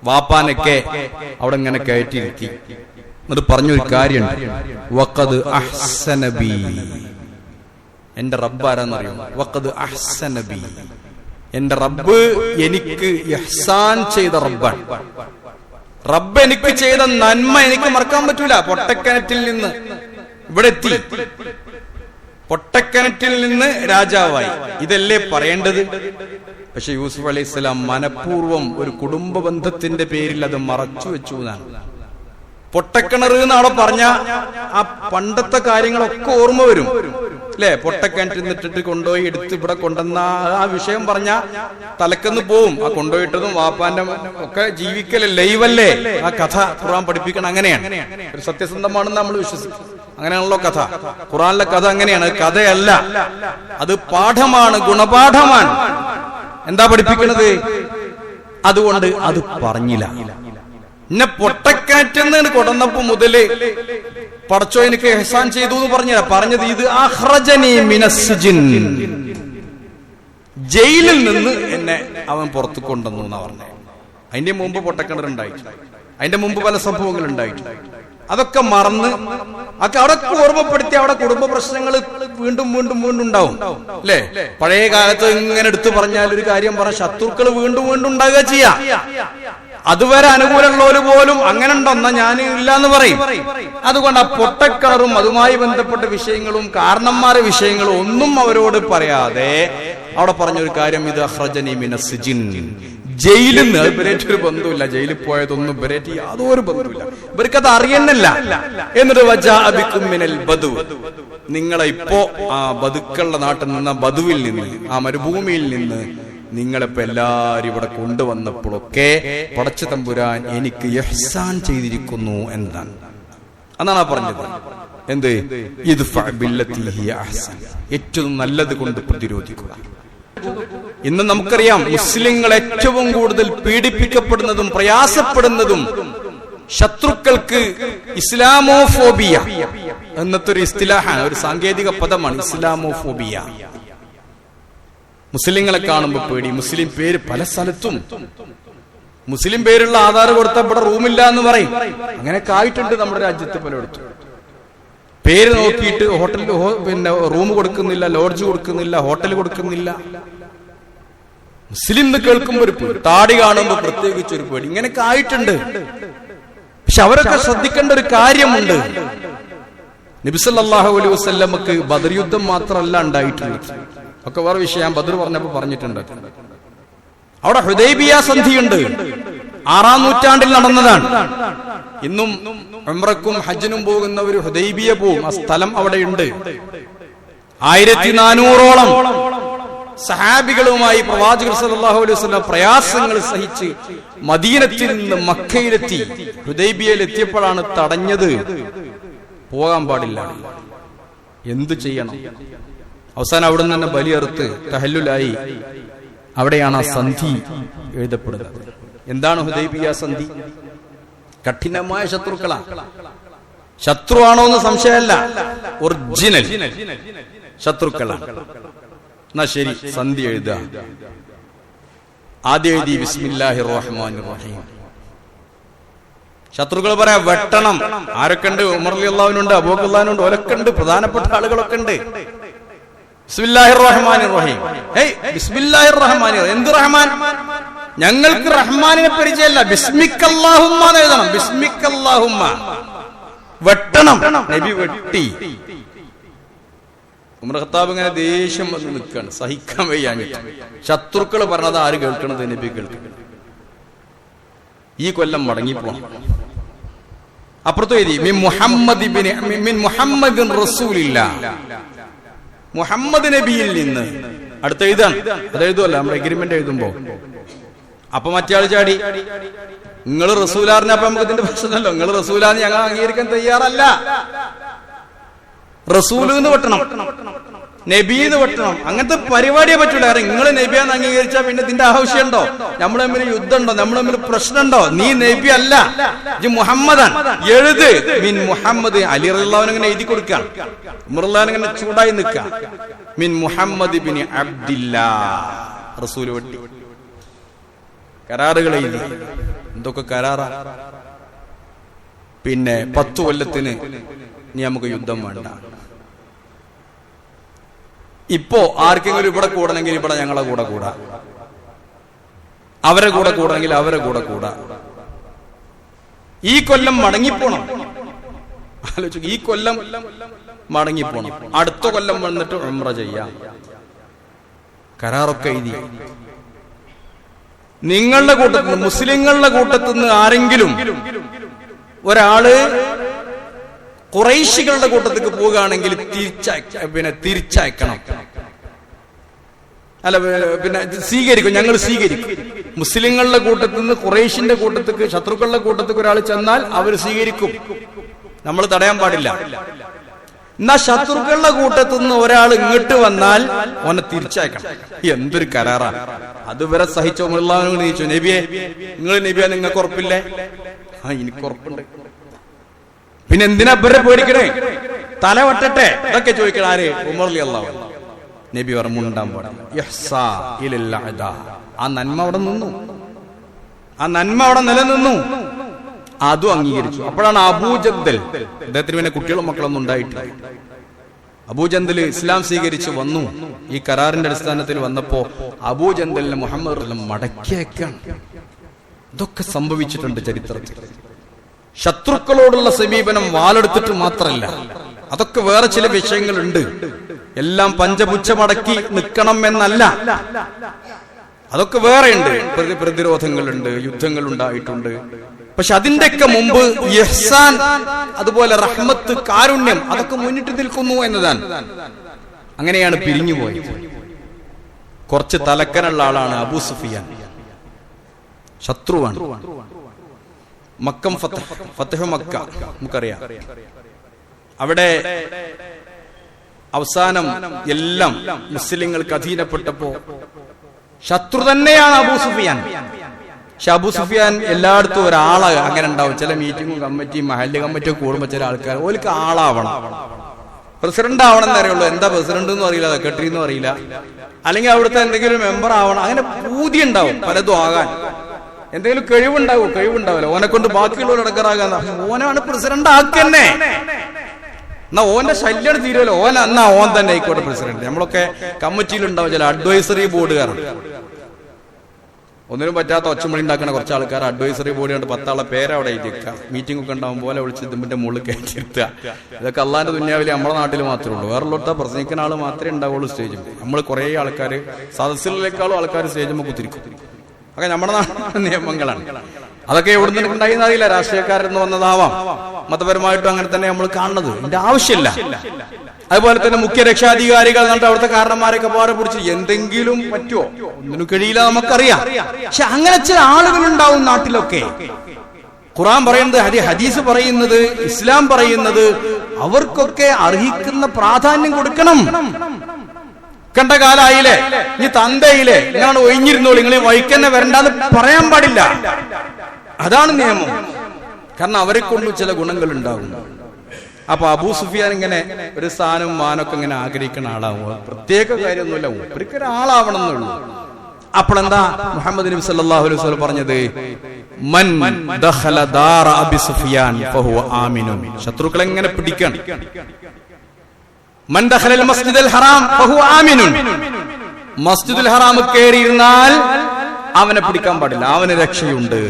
വാപ്പാനൊക്കെ അവിടെ ഇങ്ങനെ കയറ്റിയിരുത്തി. എന്നിട്ട് പറഞ്ഞൊരു കാര്യം, വഖദ് അഹ്സന ബി. എന്റെ റബ്ബ് ആരാന്നറിയോ? വഖദ് അഹ്സന ബി. എന്റെ റബ്ബ് എനിക്ക് ഇഹ്സാൻ ചെയ്ത റബ്ബാണ്. റബ്ബ് എനിക്ക് ചെയ്ത നന്മ എനിക്ക് മറക്കാൻ പറ്റൂല. പൊട്ടക്കിണറ്റിൽ നിന്ന് ഇവിടെ എത്തി, പൊട്ടക്കിണറ്റിൽ നിന്ന് രാജാവായി, ഇതല്ലേ പറയേണ്ടത്? പക്ഷെ യൂസുഫ് അലൈഹിസ്സലാം മനഃപൂർവ്വം ഒരു കുടുംബ ബന്ധത്തിന്റെ പേരിൽ അത് മറച്ചു വെച്ചു എന്നാണ്. പൊട്ടക്കിണർ എന്ന് അവിടെ പറഞ്ഞ ആ പണ്ടത്തെ കാര്യങ്ങളൊക്കെ ഓർമ്മ വരും അല്ലെ? പൊട്ടക്കിണറ്റിൽ നിന്നിട്ടിട്ട് കൊണ്ടുപോയി എടുത്ത് ഇവിടെ കൊണ്ടുവന്ന ആ വിഷയം പറഞ്ഞ തലക്കെന്ന് പോവും. ആ കൊണ്ടുപോയിട്ടതും വാപ്പാന്റെ ഒക്കെ ജീവിക്കല്ലേ, ലൈവല്ലേ ആ കഥ ഖുർആൻ പഠിപ്പിക്കണം. അങ്ങനെയാണ്, ഒരു സത്യസന്ധമാണെന്ന് നമ്മൾ വിശ്വസിക്കും. അങ്ങനെയാണല്ലോ കഥ. ഖുർആനിലെ കഥ അങ്ങനെയാണ്, കഥയല്ല, അത് പാഠമാണ്, ഗുണപാഠമാണ്. എന്താ പഠിപ്പിക്കുന്നത്? അതുകൊണ്ട് അത് പറഞ്ഞില്ല. എന്നെ പൊട്ടക്കാറ്റെന്ന് കൊടന്നപ്പോ മുതല് പടച്ചോ എനിക്ക് ഇഹ്സാൻ ചെയ്തു എന്ന് പറഞ്ഞത് ഇത് അഖ്റജനി മിനസ്സിജിൻ, ജയിലിൽ നിന്ന് എന്നെ അവൻ പുറത്തു കൊണ്ടുവന്നു എന്നാ പറഞ്ഞത്. അതിന്റെ മുമ്പ് പൊട്ടക്കിണറുണ്ടായി, അതിന്റെ മുമ്പ് പല സംഭവങ്ങൾ ഉണ്ടായിട്ടുണ്ട്. അതൊക്കെ മറന്ന് അവിടെ ഓർമ്മപ്പെടുത്തി അവിടെ കുടുംബ പ്രശ്നങ്ങൾ വീണ്ടും വീണ്ടും വീണ്ടും ഉണ്ടാവും അല്ലെ? പഴയ കാലത്ത് ഇങ്ങനെ എടുത്തു പറഞ്ഞാൽ ഒരു കാര്യം പറഞ്ഞ ശത്രുക്കൾ വീണ്ടും വീണ്ടും ഉണ്ടാകുക ചെയ്യാം. അതുവരെ അനുകൂലമുള്ളവര് പോലും അങ്ങനെ ഉണ്ടെന്നാ ഞാൻ ഇല്ല എന്ന് പറയും. അതുകൊണ്ട് ആ പൊട്ടക്കിണറും അതുമായി ബന്ധപ്പെട്ട വിഷയങ്ങളും കാരണന്മാരെ വിഷയങ്ങളും ഒന്നും അവരോട് പറയാതെ അവിടെ പറഞ്ഞൊരു കാര്യം, ഇത് അഖ്റജനി മിനസ്സിജിൻ, ജയിലിൽ നിന്ന്. ഇവരേറ്റ് ഒരു ബന്ധമില്ല, ജയിലിൽ പോയതൊന്നും ഇവരേറ്റ് യാതൊരു ബന്ധമില്ല, ഇവർക്കത് അറിയുന്നില്ല. എന്നിട്ട് വജാഅ ബികും മിനൽ ബദു, നിങ്ങളെ ഇപ്പോ ആ ബദുക്കളുടെ നാട്ടിൽ നിന്ന്, ബദുവിൽ നിന്ന്, ആ മരുഭൂമിയിൽ നിന്ന് നിങ്ങളിപ്പോ എല്ലാരും ഇവിടെ കൊണ്ടുവന്നപ്പോഴൊക്കെ പടച്ച തമ്പുരാൻ എനിക്ക് ഇഹ്സാൻ ചെയ്തിരിക്കുന്നു എന്നാണ്. അതാണ് പറഞ്ഞത്. എന്ത്? ഇദ്ഫഅ ബില്ലത്തി ഹിയ അഹ്സൻ, ഏറ്റവും നല്ലത് കൊണ്ട് പ്രതിരോധിക്കുക. ഇന്ന് നമുക്കറിയാം മുസ്ലിങ്ങൾ ഏറ്റവും കൂടുതൽ പീഡിപ്പിക്കപ്പെടുന്നതും പ്രയാസപ്പെടുന്നതും ശത്രുക്കൾക്ക് ഇസ്ലാമോഫോബിയ എന്നത്തെ ഒരു ഇസ്തിലാഹാണ്, ഒരു സാങ്കേതിക പദമാണ് ഇസ്ലാമോഫോബിയ. മുസ്ലിങ്ങളെ കാണുമ്പോൾ പേടി. മുസ്ലിം പേര് പല സ്ഥലത്തും, മുസ്ലിം പേരുള്ള ആധാർ കൊടുത്താൽ ഇവിടെ റൂമില്ല എന്ന് പറയും. അങ്ങനെയൊക്കെ ആയിട്ടുണ്ട് നമ്മുടെ രാജ്യത്ത് പലയിടത്തും. പേര് നോക്കിയിട്ട് ഹോട്ടലിൽ പിന്നെ റൂം കൊടുക്കുന്നില്ല, ലോഡ്ജ് കൊടുക്കുന്നില്ല, ഹോട്ടൽ കൊടുക്കുന്നില്ല. മുസ്ലിം എന്ന് കേൾക്കുമ്പോൾ ഒരു പേടി, താടി കാണുമ്പോൾ പ്രത്യേകിച്ച് ഒരു പേടി. ഇങ്ങനെയൊക്കെ ആയിട്ടുണ്ട്. പക്ഷെ അവരൊക്കെ ശ്രദ്ധിക്കേണ്ട ഒരു കാര്യമുണ്ട്. നബി സല്ലല്ലാഹു അലൈഹി വസല്ലമക്ക് ബദർ യുദ്ധം മാത്രമല്ല ഉണ്ടായിട്ടുള്ളത്, ഒക്കെ വേറെ വിഷയം. ബദർ പറഞ്ഞപ്പോ പറഞ്ഞിട്ടുണ്ട്. അവിടെ ഹുദൈബിയ സന്ധിയുണ്ട്, 6-ാം നൂറ്റാണ്ടിൽ നടന്നതാണ്. ഇന്നും ഉംറക്കും ഹജ്ജിനും പോകുന്നവർ ഹുദൈബിയ പോകും, ആ സ്ഥലം അവിടെയുണ്ട്. 1400ഓളം സഹാബികളുമായി പ്രവാചകർ സല്ലല്ലാഹു അലൈഹി വസല്ലം പ്രയാസങ്ങൾ സഹിച്ച് മദീനത്തിൽ നിന്ന് മക്കയിലെത്തി. ഹുദൈബിയയിൽ എത്തിയപ്പോഴാണ് തടഞ്ഞത്. പോകാൻ പാടില്ല, എന്തു ചെയ്യണം? അവസാനം അവിടെ നിന്ന് തന്നെ ബലിയറുത്ത് തഹല്ലുലായി. അവിടെയാണ് ആ സന്ധി എഴുതപ്പെടുന്നത്. എന്താണ് ഹുദൈബിയ സന്ധി? കഠിനമായ ശത്രുക്കളാണ്. ശത്രുവാണോ എന്ന് സംശയമല്ല, ഒറിജിനൽ ശത്രുക്കളാണ്. എന്നാ ശരി, സന്ധി എഴുതുക. ആദ്യം എഴുതി ബിസ്മില്ലാഹിർ റഹ്മാനിർ റഹീം. ശത്രുക്കൾ പറയാ വെട്ടണം. ആരൊക്കെ ഉണ്ട്? ഉമർ റളിയല്ലാഹു അൻഹു ഉണ്ട്, അബൂബക്കർ റളിയല്ലാഹു അൻഹു ഉണ്ട്, ഓലൊക്കെ ഉണ്ട്, പ്രധാനപ്പെട്ട ആളുകളൊക്കെ ഉണ്ട്. ബിസ്മില്ലാഹിർ റഹ്മാനിർ റഹീം. ബിസ്മില്ലാഹിർ റഹ്മാനിർ, എന്ത് റഹ്മാൻ? ഞങ്ങൾക്ക് റഹ്മാനിനെ പരിചയമല്ല, ബിസ്മിക്കല്ലാഹുമ്മ എന്ന് എഴുതണം. ബിസ്മിക്കല്ലാഹുമ്മ വെട്ടണം. നബി വെട്ടി. ഉമർ ഖത്താബ് ഇങ്ങനെ ദേഷ്യം വന്ന് നിൽക്കുകയാണ്, സഹിക്കാൻ വയ്യാഞ്ഞിട്ട്. ശത്രുക്കൾ പറഞ്ഞത് ആര് കേൾക്കണത്? നബി കേൾക്കണം. ഈ കൊല്ലം മടങ്ങിപ്പോണം. അപ്പുറത്ത് എഴുതി മിൻ മുഹമ്മദിൻ റസൂലില്ലാഹ്, മുഹമ്മദ് നബിയിൽ നിന്ന്. അടുത്ത എഴുതാണ്, അത് എഴുതുമല്ലോ നമ്മൾ എഗ്രിമെന്റ് എഴുതുമ്പോ. അപ്പൊ മറ്റേ ആൾ ചാടി, നിങ്ങൾ റസൂലാറിന്. അപ്പൊ നമുക്ക് ഇതിന്റെ പ്രശ്നമല്ലോ, നിങ്ങൾ റസൂലാന്ന് ഞങ്ങൾ അംഗീകരിക്കാൻ തയ്യാറല്ല. റസൂലെന്ന് വെട്ടണം, നബീന്ന് വെട്ടണം, അങ്ങനത്തെ പരിപാടിയെ പറ്റൂല. കാരണം നിങ്ങൾ നബിയാന്ന് അംഗീകരിച്ചാൽ പിന്നെ ഇതിന്റെ ആവശ്യമുണ്ടോ? നമ്മൾ തമ്മിൽ യുദ്ധമുണ്ടോ? നമ്മൾ തമ്മിൽ പ്രശ്നമുണ്ടോ? നീ നബി അല്ല, ഇത് മുഹമ്മദാണ്, എഴുത് മിൻ മുഹമ്മദ്. അലി റളിയല്ലാഹു അൻഹു എഴുതി കൊടുക്കാൻ, ഉമർ ഇങ്ങനെ ചൂടായി നിൽക്കാം. മിൻ മുഹമ്മദ് ബിൻ അബ്ദില്ലാഹ്. റസൂൽ വെട്ടി. കരാറുകൾ എഴുതി. എന്തൊക്കെ കരാറാ? പിന്നെ 10 കൊല്ലത്തിന് നീ നമുക്ക് യുദ്ധം വേണ്ട. ഇപ്പോ ആർക്കെങ്കിലും ഇവിടെ കൂടണമെങ്കിൽ ഇവിടെ ഞങ്ങളെ കൂടെ കൂടാ, അവരെ കൂടെ കൂടണമെങ്കിൽ അവരെ കൂടെ കൂടാ. ഈ കൊല്ലം മടങ്ങിപ്പോണം. ആലോചിച്ചു, ഈ കൊല്ലം മടങ്ങിപ്പോണം, അടുത്ത കൊല്ലം വന്നിട്ട് ഉംറ ചെയ്യാം. കരാറൊക്കെ എഴുതി. നിങ്ങളുടെ കൂട്ടത്തിൽ, മുസ്ലിങ്ങളുടെ കൂട്ടത്തിൽ നിന്ന് ആരെങ്കിലും ഒരാള് ഖുറൈശികളുടെ കൂട്ടത്തേക്ക് പോവുകയാണെങ്കിൽ തിരിച്ചയക്കണം. അല്ല, പിന്നെ സ്വീകരിക്കും, ഞങ്ങൾ സ്വീകരിക്കും. മുസ്ലിങ്ങളുടെ കൂട്ടത്തിൽ നിന്ന് ഖുറൈശിന്റെ കൂട്ടത്തേക്ക്, ശത്രുക്കളുടെ കൂട്ടത്തേക്ക് ഒരാൾ ചെന്നാൽ അവർ സ്വീകരിക്കും, നമ്മൾ തടയാൻ പാടില്ല. എന്നാ ശത്രുക്കളുടെ കൂട്ടത്തിൽ നിന്ന് ഒരാൾ ഇങ്ങോട്ട് വന്നാൽ ഓനെ തിരിച്ചയക്കണം. എന്തൊരു കരാറാണ്! അതുവരെ സഹിച്ചോ മുള്ളാവിനോട് ചോദിച്ചു, നബിയെ നിങ്ങൾ നബിയാ, നിങ്ങൾക്ക് ഉറപ്പില്ലേ? ആ, എനിക്ക് ഉറപ്പുണ്ട്. പിന്നെ എന്തിനാ ഇവരെ പേടിക്കണേ? തല വട്ടട്ടെ ഇതൊക്കെ ചോദിക്കണം. ആര്? ഉമർ റളിയല്ലാഹു അൻഹു. നബി പറഞ്ഞുണ്ടാൻ പാടില്ല. ആ നന്മ അവിടെ നിന്നു, ആ നന്മ അവിടെ നിലനിന്നു, അതും അംഗീകരിച്ചു. അപ്പോഴാണ് അബൂജന്ദൽ, അദ്ദേഹത്തിന് പിന്നെ കുട്ടികളും മക്കളൊന്നും ഉണ്ടായിട്ടില്ല. അബൂജന്ദൽ ഇസ്ലാം സ്വീകരിച്ച് വന്നു. ഈ കരാറിന്റെ അടിസ്ഥാനത്തിൽ വന്നപ്പോ അബൂജന്ദലിനെ മുഹമ്മദ് മടക്കിയേക്കാണ്. ഇതൊക്കെ സംഭവിച്ചിട്ടുണ്ട് ചരിത്രത്തിൽ. ശത്രുക്കളോടുള്ള സമീപനം വാളെടുത്തിട്ട് മാത്രമല്ല, അതൊക്കെ വേറെ ചില വിഷയങ്ങളുണ്ട്. എല്ലാം പഞ്ചപുച്ഛമടക്കി നിൽക്കണം എന്നല്ല, അതൊക്കെ വേറെയുണ്ട്. പ്രതിരോധങ്ങളുണ്ട്, യുദ്ധങ്ങൾ ഉണ്ടായിട്ടുണ്ട്. പക്ഷെ അതിന്റെയൊക്കെ മുമ്പ് ഇഹ്സാൻ, അതുപോലെ റഹ്മത്ത്, കാരുണ്യം, അതൊക്കെ മുന്നിട്ട് നിൽക്കുന്നു എന്നതാണ്. അങ്ങനെയാണ് പിരിഞ്ഞുപോയത്. കുറച്ച് തലക്കനുള്ള ആളാണ് അബൂ സുഫിയാൻ, ശത്രുവാണ്. മക്കം ഫതഹ് മക്ക നമുക്കറിയാം. അവിടെ അവസാനം എല്ലാം മുസ്ലിങ്ങൾക്ക് അധീനപ്പെട്ടപ്പോ ശത്രു തന്നെയാണ് അബൂ സുഫിയാൻ. പക്ഷെ അബൂ സുഫിയാൻ എല്ലായിടത്തും ഒരാള് അങ്ങനെ ഉണ്ടാവും. ചില മീറ്റിങ്ങും കമ്മിറ്റിയും മഹല്ല് കമ്മിറ്റിയും കൂടുമ്പോ ചില ആൾക്കാർ ഓൽക്ക് ആളാവണം, പ്രസിഡന്റ് ആവണം എന്നറിയുള്ളൂ. എന്താ പ്രസിഡന്റ് എന്ന് അറിയില്ല, സെക്രട്ടറി എന്നും അറിയില്ല, അല്ലെങ്കിൽ അവിടുത്തെ എന്തെങ്കിലും മെമ്പർ ആവണം. അങ്ങനെ പൂതി ഉണ്ടാവും പലതും ആകാൻ. എന്തെങ്കിലും കഴിവുണ്ടാവില്ല. ഓനെ കൊണ്ട് ബാക്കിയുള്ളവർ ഇടക്കറാകാൻ. ഓനാണ് പ്രസിഡന്റ് ആക്കന്നെ. എന്നാ ഓന്റെ ശല്യം തീരുമല്ലോ. എന്നാ ഓൻ തന്നെ ആയിക്കോട്ടെ പ്രസിഡന്റ്. നമ്മളൊക്കെ കമ്മിറ്റിയിലുണ്ടാവും ചില അഡ്വൈസറി ബോർഡുകാർ. ഒന്നിനും പറ്റാത്ത ഒച്ചമണി ഉണ്ടാക്കുന്ന കുറച്ച് ആൾക്കാർ അഡ്വൈസറി ബോർഡ് കണ്ട് 10 ആളെ പേരവിടെ എഴുതിക്കുക. മീറ്റിംഗ് ഒക്കെ ഉണ്ടാവും പോലെ വിളിച്ച് ഇതിന്റെ മുകളിൽ കയറ്റിയിരുത്തുക. ഇതൊക്കെ അള്ളാന്റെ ദുനിയാവിൽ നമ്മുടെ നാട്ടിൽ മാത്രമേ ഉള്ളൂ. വേറെ പ്രസംഗിക്കുന്ന ആൾ മാത്രമേ ഉണ്ടാവുള്ളൂ സ്റ്റേജിൽ. നമ്മൾ കുറെ ആൾക്കാർ, സദസ്സിലേക്കാളും ആൾക്കാർ സ്റ്റേജിൽ കുത്തിരിക്കും. ഒക്കെ നമ്മുടെ നാട്ടിലെ നിയമങ്ങളാണ്. അതൊക്കെ എവിടെ നിന്ന് ഉണ്ടായിന്ന് അറിയില്ല. രാഷ്ട്രീയക്കാരെന്ന് വന്നതാവാം, മതപരമായിട്ടും അങ്ങനെ തന്നെ നമ്മൾ കാണുന്നത്. ഇതിന്റെ ആവശ്യമില്ല. അതുപോലെ തന്നെ മുഖ്യ രക്ഷാധികാരികൾ എന്നിട്ട് അവിടുത്തെ കാരണന്മാരൊക്കെ പാടെ പിടിച്ച് എന്തെങ്കിലും പറ്റുമോ? ഒന്നിനും കഴിയില്ല, നമുക്കറിയാം. പക്ഷെ അങ്ങനെ ചില ആളുകൾ ഉണ്ടാവും നാട്ടിലൊക്കെ. ഖുർആൻ പറയുന്നത്, ഹദീസ് പറയുന്നത്, ഇസ്ലാം പറയുന്നത് അവർക്കൊക്കെ അർഹിക്കുന്ന പ്രാധാന്യം കൊടുക്കണം. കണ്ട കാലായില്ലേ, ഇനി തന്തയില്ലേ, നിങ്ങളാണ് ഒഴിഞ്ഞിരുന്നോളൂ, നിങ്ങൾ വഴിക്കന്നെ വരണ്ടെന്ന് പറയാൻ പാടില്ല. അതാണ് നിയമം. കാരണം അവരെ കൊണ്ട് ചില ഗുണങ്ങൾ ഉണ്ടാകും. അപ്പൊ അബൂ സുഫിയാൻ ഇങ്ങനെ ഒരു സ്ഥാനവും മാനൊക്കെ ഇങ്ങനെ ആഗ്രഹിക്കുന്ന ആളാവും. പ്രത്യേക കാര്യമൊന്നുമില്ല, ഒരിക്കലും ആളാവണം എന്നുള്ളൂ. അപ്പോഴെന്താ മുഹമ്മദ് നബി സല്ലല്ലാഹു അലൈഹി വസല്ലം പറഞ്ഞത്? മൻ ദഖല ദാറ അബി സുഫിയാൻ ഫഹുവ ആമിനുൻ. ശത്രുക്കളെ എങ്ങനെ പിടിക്കണം? മൻ ദഖലൽ മസ്ജിദൽ ഹറാം ഫഹുവ ആമിനുൻ. മസ്ജിദുൽ ഹറാം കയറിയിരുന്നാൽ അവനെ പിടിക്കാൻ പാടില്ല, അവന് രക്ഷയുണ്ട്.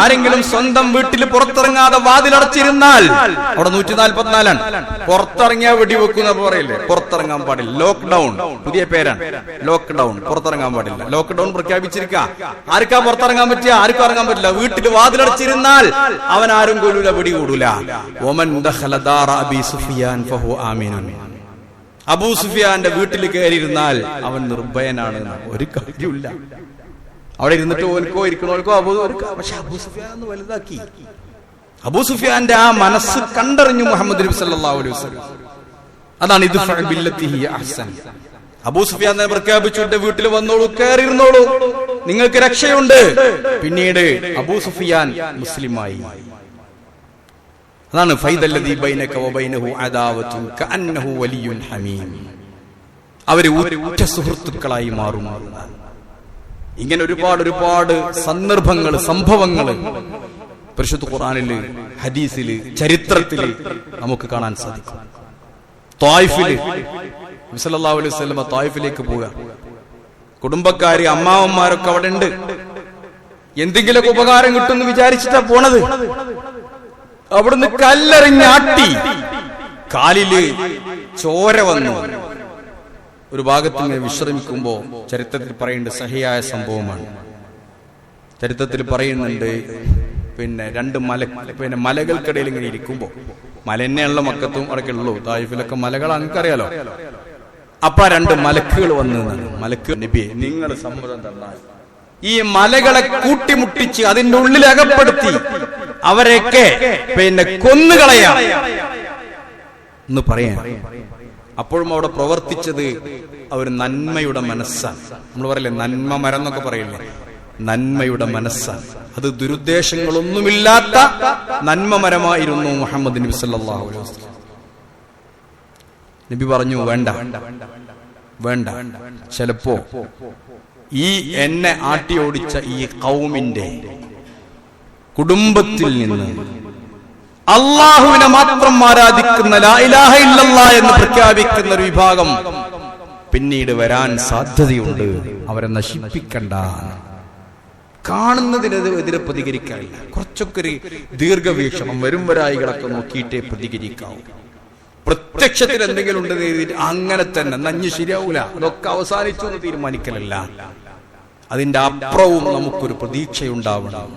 ആരെങ്കിലും സ്വന്തം വീട്ടിൽ പുറത്തിറങ്ങാതെ വാതിലടച്ചിരുന്നാൽ, അവിടെ 144 പുറത്തിറങ്ങിയാൽ വെടിവെക്കുന്ന പറയില്ലേ, പുറത്തിറങ്ങാൻ പാടില്ല. ലോക്ക്ഡൌൺ, പുതിയ പേരാണ് ലോക്ക്ഡൌൺ. പുറത്തിറങ്ങാൻ പാടില്ല, ലോക്ക്ഡൌൺ പ്രഖ്യാപിച്ചിരിക്കുക. ആർക്കാ പുറത്തിറങ്ങാൻ പറ്റുക? ആർക്കും ഇറങ്ങാൻ പറ്റില്ല. വീട്ടിൽ വാതിലടച്ചിരുന്നാൽ അവൻ ആരും കൊല്ലൂല, പിടികൂടൂല. അബൂ സുഫിയാന്റെ വീട്ടിൽ കയറിയിരുന്നാൽ അവൻ നിർഭയനാണ്. ഒരു കാര്യമില്ല. അവിടെ ഇരുന്നിട്ട് ഓൽക്കോ ഇരിക്കണോൽക്കോ പക്ഷെ അബൂ സുഫിയാൻ ഒന്ന് വലുതാക്കി. അബൂ സുഫിയാന്റെ ആ മനസ്സ് കണ്ടറിഞ്ഞു മുഹമ്മദ് നബി സല്ലല്ലാഹു അലൈഹി വസല്ലം. അതാണ് ഇദ്ഫഅ ബില്ലത്തി ഹിയ അഹ്സൻ. അബൂ സുഫിയാൻ തന്നെ പ്രഖ്യാപിച്ചു, വീട്ടിൽ വന്നോളൂ, കയറിയിരുന്നോളൂ, നിങ്ങൾക്ക് രക്ഷയുണ്ട്. പിന്നീട് അബൂ സുഫിയാൻ മുസ്ലിമായി. അതാണ് ഫൈദല്ലദീ ബൈനക വബൈനഹു അദാവത്തുൻ കഅന്നഹു വലിയ്യുൻ ഹമീം. അവര് ഉറ്റ സുഹൃത്തുക്കളായി മാറും. ഇങ്ങനെ ഒരുപാട് സന്ദർഭങ്ങൾ, സംഭവങ്ങൾ പരിശുദ്ധ ഖുർആനില്, ഹദീസില്, ചരിത്രത്തില് നമുക്ക് കാണാൻ സാധിക്കും. ത്വായിഫില് നബി സല്ലല്ലാഹു അലൈഹി വസല്ലം ത്വായിഫിലേക്ക് പോവുക. കുടുംബക്കാര്, അമ്മാവന്മാരൊക്കെ അവിടെ ഉണ്ട്. എന്തെങ്കിലുമൊക്കെ ഉപകാരം കിട്ടുമെന്ന് വിചാരിച്ചിട്ടാ പോണത്. അവിടുന്ന് കല്ലെറിഞ്ഞാട്ടി കാലില് ചോര വന്നു. ഒരു ഭാഗത്ത് ഇങ്ങനെ വിശ്രമിക്കുമ്പോ ചരിത്രത്തിൽ പറയുന്നുണ്ട്, സഹിയായ സംഭവമാണ്. ചരിത്രത്തിൽ പറയുന്നുണ്ട്, പിന്നെ രണ്ട് മലകൾക്കിടയിൽ ഇങ്ങനെ ഇരിക്കുമ്പോ, മലന്നെയുള്ള മക്കത്തും അടക്കെ ഉള്ളൂ, തായിഫിലൊക്കെ മലകൾ അങ്ങക്കറിയാലോ. അപ്പൊ 2 മലക്കുകൾ വന്നു. മലക്ക് നബിയെ, നിങ്ങൾ സമ്മതം തന്നാൽ ഈ മലകളെ കൂട്ടിമുട്ടിച്ച് അതിന്റെ ഉള്ളിൽ അകപ്പെടുത്തി അവരെയൊക്കെ കൊന്നുകളയാം എന്ന് പറയാൻ. അപ്പോഴും അവിടെ പ്രവർത്തിച്ചത് അവർ നന്മയുടെ മനസ്സാണ്. നമ്മൾ പറയില്ലേ, നന്മ മരം എന്നൊക്കെ പറയില്ലേ, നന്മയുടെ മനസ്സാണ്. അത് ദുരുദ്ദേശങ്ങളൊന്നുമില്ലാത്ത നന്മ മരമായിരുന്നു മുഹമ്മദ് നബി സല്ലല്ലാഹു അലൈഹി വസല്ലം. നബി പറഞ്ഞു, വേണ്ട വേണ്ട, ചിലപ്പോ ഈ എന്നെ ആട്ടി ഓടിച്ച ഈ ഖൗമിന്റെ കുടുംബത്തിൽ നിന്ന് അള്ളാഹുവിനെ മാത്രം ആരാധിക്കുന്ന, ലാ ഇലാഹ ഇല്ലല്ലാഹ് എന്ന് പ്രഖ്യാപിക്കുന്ന ഒരു വിഭാഗം പിന്നീട് വരാൻ സാധ്യതയുണ്ട്. അവരെ നശിപ്പിക്കണ്ട. കാണുന്നതിനെതിരെ പ്രതികരിക്കാറില്ല. കുറച്ചൊക്കെ ഒരു ദീർഘവീക്ഷണം, വരും വരായികളൊക്കെ നോക്കിയിട്ടേ പ്രതികരിക്കാവൂ. പ്രത്യക്ഷത്തിൽ എന്തെങ്കിലും ഉണ്ടെന്ന് എഴുതിയിട്ട് അങ്ങനെ തന്നെ നഞ്ഞ് ശരിയാവൂല, അതൊക്കെ അവസാനിച്ചു എന്ന് തീരുമാനിക്കലല്ല. അതിന്റെ അപ്പുറവും നമുക്കൊരു പ്രതീക്ഷയുണ്ടാവണം.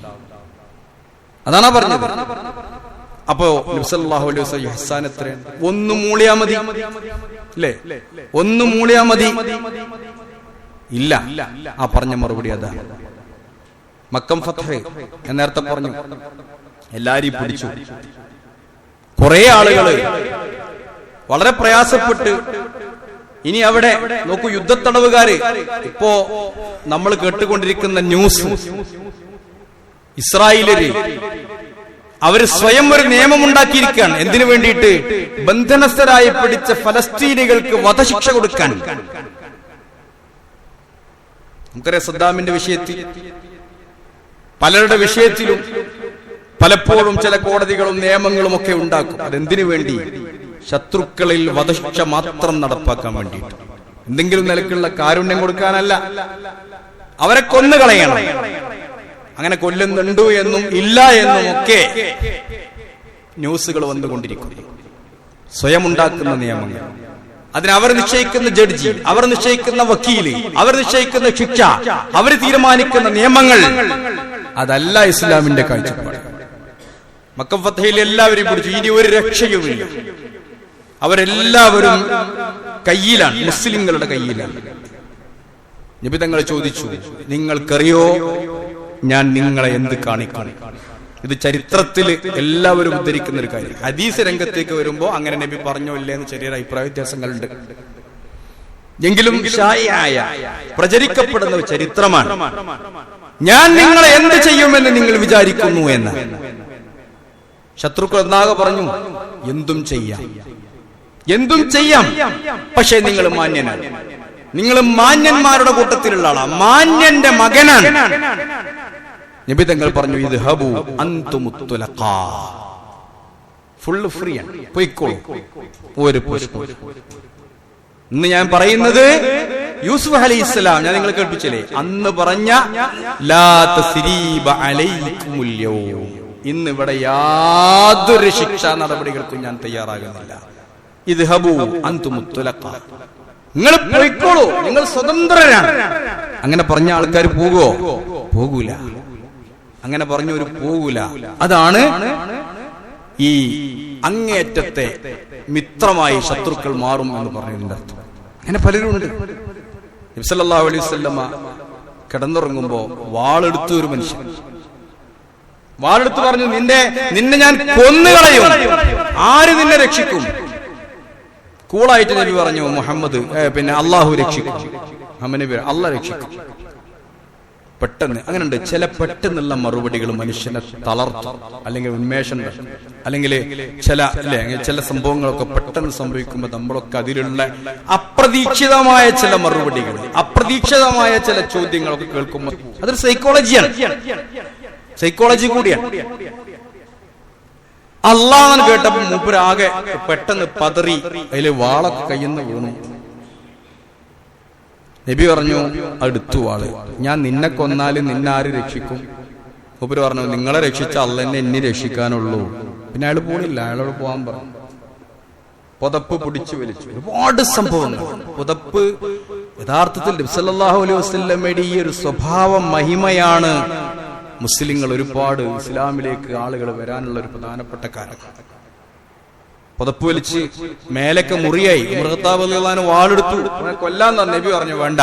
അതാണ് പറഞ്ഞത്. അപ്പോ നബി സല്ലല്ലാഹു അലൈഹി വസല്ലം ഇഹ്സാൻ എത്രയാണ്? ഒന്ന് മൂളിയാ മതി, അല്ലേ? ഒന്ന് മൂളിയാ മതി. ഇല്ല, ആ പറഞ്ഞ മറുപടി അതാണ്. മക്കം ഫത്ഹ് ഞാൻ നേരത്തെ പറഞ്ഞു, എല്ലാരെയും പിടിച്ചു. കുറെ ആളുകള് വളരെ പ്രയാസപ്പെട്ട്. ഇനി അവിടെ നോക്കൂ, യുദ്ധത്തടവുകാര്. ഇപ്പോ നമ്മൾ കേട്ടുകൊണ്ടിരിക്കുന്ന ന്യൂസ്, ഇസ്രായേലില് അവര് സ്വയം ഒരു നിയമമുണ്ടാക്കിയിരിക്കുകയാണ്. എന്തിനു വേണ്ടിയിട്ട്? ബന്ധനസ്ഥരായി പിടിച്ച ഫലസ്തീനികൾക്ക് വധശിക്ഷ കൊടുക്കാൻ. നമുക്കറിയാം, സദ്ദാമിന്റെ വിഷയത്തിൽ, പലരുടെ വിഷയത്തിലും പലപ്പോഴും ചില കോടതികളും നിയമങ്ങളും ഒക്കെ ഉണ്ടാക്കും. അതെന്തിനു വേണ്ടി? ശത്രുക്കളിൽ വധശിക്ഷ മാത്രം നടപ്പാക്കാൻ വേണ്ടിയിട്ട്, എന്തെങ്കിലും നിലക്കുള്ള കാരുണ്യം കൊടുക്കാനല്ല. അവരെ കൊന്നുകളയണം. അങ്ങനെ കൊല്ലുന്നുണ്ടോ എന്നും ഇല്ല എന്നും ഒക്കെ ന്യൂസുകൾ വന്നുകൊണ്ടിരിക്കുന്നു. സ്വയം ഉണ്ടാക്കുന്ന നിയമങ്ങൾ, അതിനവർ നിശ്ചയിക്കുന്ന ജഡ്ജി, അവർ നിശ്ചയിക്കുന്ന വക്കീല്, അവർ നിശ്ചയിക്കുന്ന ശിക്ഷ, അവർ തീരുമാനിക്കുന്ന നിയമങ്ങൾ, അതല്ല ഇസ്ലാമിന്റെ കാഴ്ചപ്പാട്. മക്കം ഫത്ഹയിൽ എല്ലാവരെയും പിടിച്ചു. ഇനി ഒരു രക്ഷയുമില്ല. അവരെല്ലാവരും കയ്യിലാണ്, മുസ്ലിങ്ങളുടെ കയ്യിലാണ്. നബി തങ്ങൾ ചോദിച്ചു, നിങ്ങൾക്കറിയോ ഞാൻ നിങ്ങളെ എന്ത് കാണിക്കണം? ഇത് ചരിത്രത്തിൽ എല്ലാവരും ഉദ്ധരിക്കുന്ന ഒരു കാര്യം. ഹദീസ് രംഗത്തേക്ക് വരുമ്പോ അങ്ങനെ നബി പറഞ്ഞോ ഇല്ലെന്ന് ചെറിയൊരു അഭിപ്രായ വ്യത്യാസങ്ങളുണ്ട്. എങ്കിലും ഷായിആയ പ്രചരിക്കപ്പെടുന്ന ചരിത്രമാണ്, ഞാൻ നിങ്ങളെ എന്ത് ചെയ്യുമെന്ന് നിങ്ങൾ വിചാരിക്കുന്നു എന്ന്. ശത്രുക്കൾ ഒന്നാകെ പറഞ്ഞു, എന്തും ചെയ്യാം, എന്തും ചെയ്യാം, പക്ഷെ നിങ്ങൾ മാന്യനാണ്. നിങ്ങൾ മാന്യന്മാരുടെ കൂട്ടത്തിലുള്ള ആളാണ്, മാന്യന്റെ മകനാണ്. നബി തങ്ങൾ പറഞ്ഞു, ഇത് ഹബു അന്തുമുത്തുലഖാ, ഫുള്ള് ഫ്രീ ആണ്, പോയിക്കോളൂ, ഒരു പ്രശ്നം. ഇന്ന് ഞാൻ പറയുന്നത് യൂസുഫ് അലൈഹിസ്സലാം ഞാൻ നിങ്ങൾ കേൾപ്പിച്ചില്ലേ, അന്ന് പറഞ്ഞ ലാ തസ്രീബ അലൈക്കുമുൽ യൗം, ഇന്ന് ഇവിടെ യാതൊരു ശിക്ഷാ നടപടികൾക്കും ഞാൻ തയ്യാറാകുന്നില്ല. ഇദ്ഹബൂ അൻതും തുലഖ, നിങ്ങൾ പോയിക്കോളൂ, നിങ്ങൾ സ്വതന്ത്രരാണ്. അങ്ങനെ പറഞ്ഞ ആൾക്കാർ പോകുമോ? പോകൂല. അങ്ങനെ പറഞ്ഞവര് പോകൂല. അതാണ് ഈ അങ്ങേറ്റത്തെ മിത്രമായി ശത്രുക്കൾ മാറും എന്ന് പറഞ്ഞതിന്റെ അർത്ഥം. അങ്ങനെ പലരും ഉണ്ട്. നബി സല്ലല്ലാഹു അലൈഹി വസല്ലമ കിടന്നുറങ്ങുമ്പോ വാളെടുത്ത ഒരു മനുഷ്യൻ വാളെടുത്ത് പറഞ്ഞു, നിന്നെ ഞാൻ കൊന്നുകളയും, ആര് നിന്നെ രക്ഷിക്കും? കൂളായിട്ട് നബി പറഞ്ഞു, മുഹമ്മദ് അള്ളാഹു രക്ഷിക്കും, അള്ളാഹ് രക്ഷിക്കും. പെട്ടെന്ന് അങ്ങനെയുണ്ട് ചില പെട്ടെന്നുള്ള മറുപടികൾ മനുഷ്യനെ തളർത്തും, അല്ലെങ്കിൽ ഉന്മേഷം, അല്ലെങ്കിൽ ചില സംഭവങ്ങളൊക്കെ പെട്ടെന്ന് സംഭവിക്കുമ്പോൾ നമ്മളൊക്കെ അതിലുള്ള അപ്രതീക്ഷിതമായ ചില മറുപടികൾ, അപ്രതീക്ഷിതമായ ചില ചോദ്യങ്ങളൊക്കെ കേൾക്കുമ്പോൾ അതൊരു സൈക്കോളജിയാണ്, സൈക്കോളജി കൂടിയാണ്. അള്ളാഹ് കേട്ടപ്പോ മൂപ്പരാകെ പെട്ടെന്ന് പതറി, അതില് വാളൊക്കെ കയ്യിന്ന് വീണു. നബി പറഞ്ഞു, അടുത്തു വാള്, ഞാൻ നിന്നെ കൊന്നാലും നിന്നെ ആര് രക്ഷിക്കും? മൂപ്പര് പറഞ്ഞു, നിങ്ങളെ രക്ഷിച്ച അള്ളാഹ് എന്നെ രക്ഷിക്കാനുള്ളൂ. പിന്നെ അയാൾ പോണില്ല, അയാളോട് പോകാൻ പറഞ്ഞു. പുതപ്പ് പിടിച്ചു വലിച്ചു. ഒരുപാട് സംഭവങ്ങൾ. പുതപ്പ് യഥാർത്ഥത്തിൽ നബി സല്ലല്ലാഹു അലൈഹി വസല്ലമയുടെ ഈ ഒരു സ്വഭാവ മഹിമയാണ് മുസ്ലിങ്ങൾ ഒരുപാട് ഇസ്ലാമിലേക്ക് ആളുകൾ വരാനുള്ള ഒരു പ്രധാനപ്പെട്ട കാരണം. പുതപ്പ് വലിച്ച് മേലൊക്കെ മുറിയായി. വാളെടുത്തു, കൊല്ലാൻ തന്നെ നബി പറഞ്ഞു, വേണ്ട.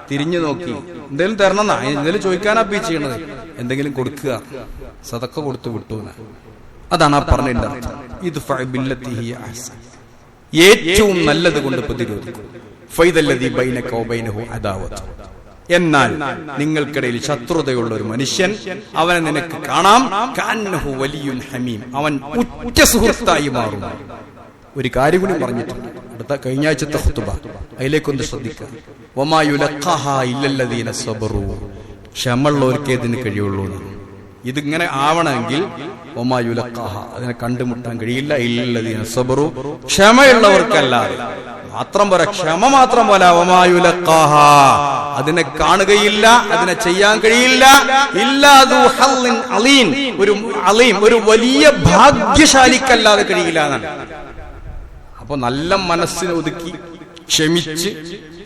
തിരിഞ്ഞു നോക്കി, എന്തെങ്കിലും തരണം, എന്തെങ്കിലും ചോദിക്കാനാ പീ ചെയ്യണത്, എന്തെങ്കിലും കൊടുക്കുക, സദക്ക കൊടുത്തു വിട്ടു. അതാണ് ആ പറഞ്ഞതിന്റെ അർത്ഥം. ഇത് ഏറ്റവും നല്ലത് കൊണ്ട് പ്രതിരോധിക്കും. എന്നാൽ നിങ്ങൾക്കിടയിൽ ശത്രുതയുള്ള ഒരു മനുഷ്യൻ, അവനെ നിനക്ക് കാണാം, കഅന്നഹു വലിയുൻ ഹമീം, അവൻ ഉറ്റ സുഹൃത്തായി മാറും. ഒരു കാര്യം കൂടി പറഞ്ഞിട്ടുണ്ട് അടുത്ത കഴിഞ്ഞ ആഴ്ചത്തെ ഖുതുബ, അതിലേക്കൊന്ന് ശ്രദ്ധിക്കുക. വമാ യുലഖഹാ ഇല്ലല്ലദീന സബറു, ക്ഷമയുള്ളവർക്കേ ഇതിന് കഴിയുള്ളൂ. ഇതിങ്ങനെ ആവണമെങ്കിൽ വമാ യുലഖഹാ, അതിനെ കണ്ടുമുട്ടാൻ കഴിയില്ല, ഇല്ലല്ലദീന സബറു, ക്ഷമയുള്ളവർക്കല്ലാതെ. മാത്രം പോരാ, ക്ഷമ മാത്രം പോരാ, വമാ യുലഖഹാ, അതിനെ കാണുകയില്ല, അതിനെ ചെയ്യാൻ കഴിയില്ല, ഇല്ലാ ദു ഹള്ളിൻ അലീം, ഒരു വലിയ ഭാഗ്യശാലിക്കല്ലാതെ കഴിയില്ല എന്നാണ്. അപ്പൊ നല്ല മനസ്സിനെ ഒതുക്കി ക്ഷമിച്ച്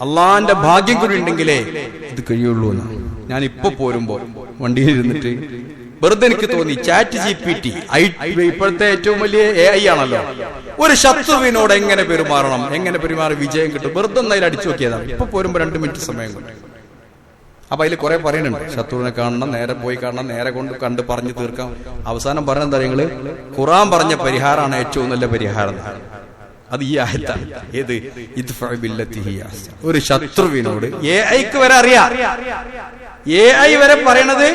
അള്ളാന്റെ ഭാഗ്യം കൂടി ഉണ്ടെങ്കിലേ ഇത് കഴിയുള്ളൂ എന്നാണ്. ഞാൻ ഇപ്പൊ പോരുമ്പോ വണ്ടിയിൽ ഇരുന്നിട്ട് വെറുതെ എനിക്ക് തോന്നി, ചാറ്റ് GPT ഇപ്പോഴത്തെ ഏറ്റവും വലിയ AI ആണല്ലോ, ഒരു ശത്രുവിനോട് എങ്ങനെ പെരുമാറണം, എങ്ങനെ പെരുമാറി വിജയം കിട്ടും, വെറുതെ ഒന്നതിൽ അടിച്ചു നോക്കിയതാണ്. ഇപ്പൊ പോരുമ്പോ 2 മിനിറ്റ് സമയം കൊണ്ട്. അപ്പൊ അതിൽ കുറെ പറയുന്നുണ്ട്, ശത്രുവിനെ കാണണം, നേരെ പോയി കാണണം, നേരെ കൊണ്ട് കണ്ട് പറഞ്ഞു തീർക്കാം. അവസാനം പറഞ്ഞ എന്താ, നിങ്ങള് ഖുർആൻ പറഞ്ഞ പരിഹാരമാണ് ഏറ്റവും നല്ല പരിഹാരം. അത് ഈ ആയത്താണ്. ഏത്? ഇദ്ഫഉ ബില്ലത്തി ഹിയ അഹ്സൻ. ഒരു ശത്രുവിനോട് AI വരെ അറിയാം, AI വരെ പറയണത്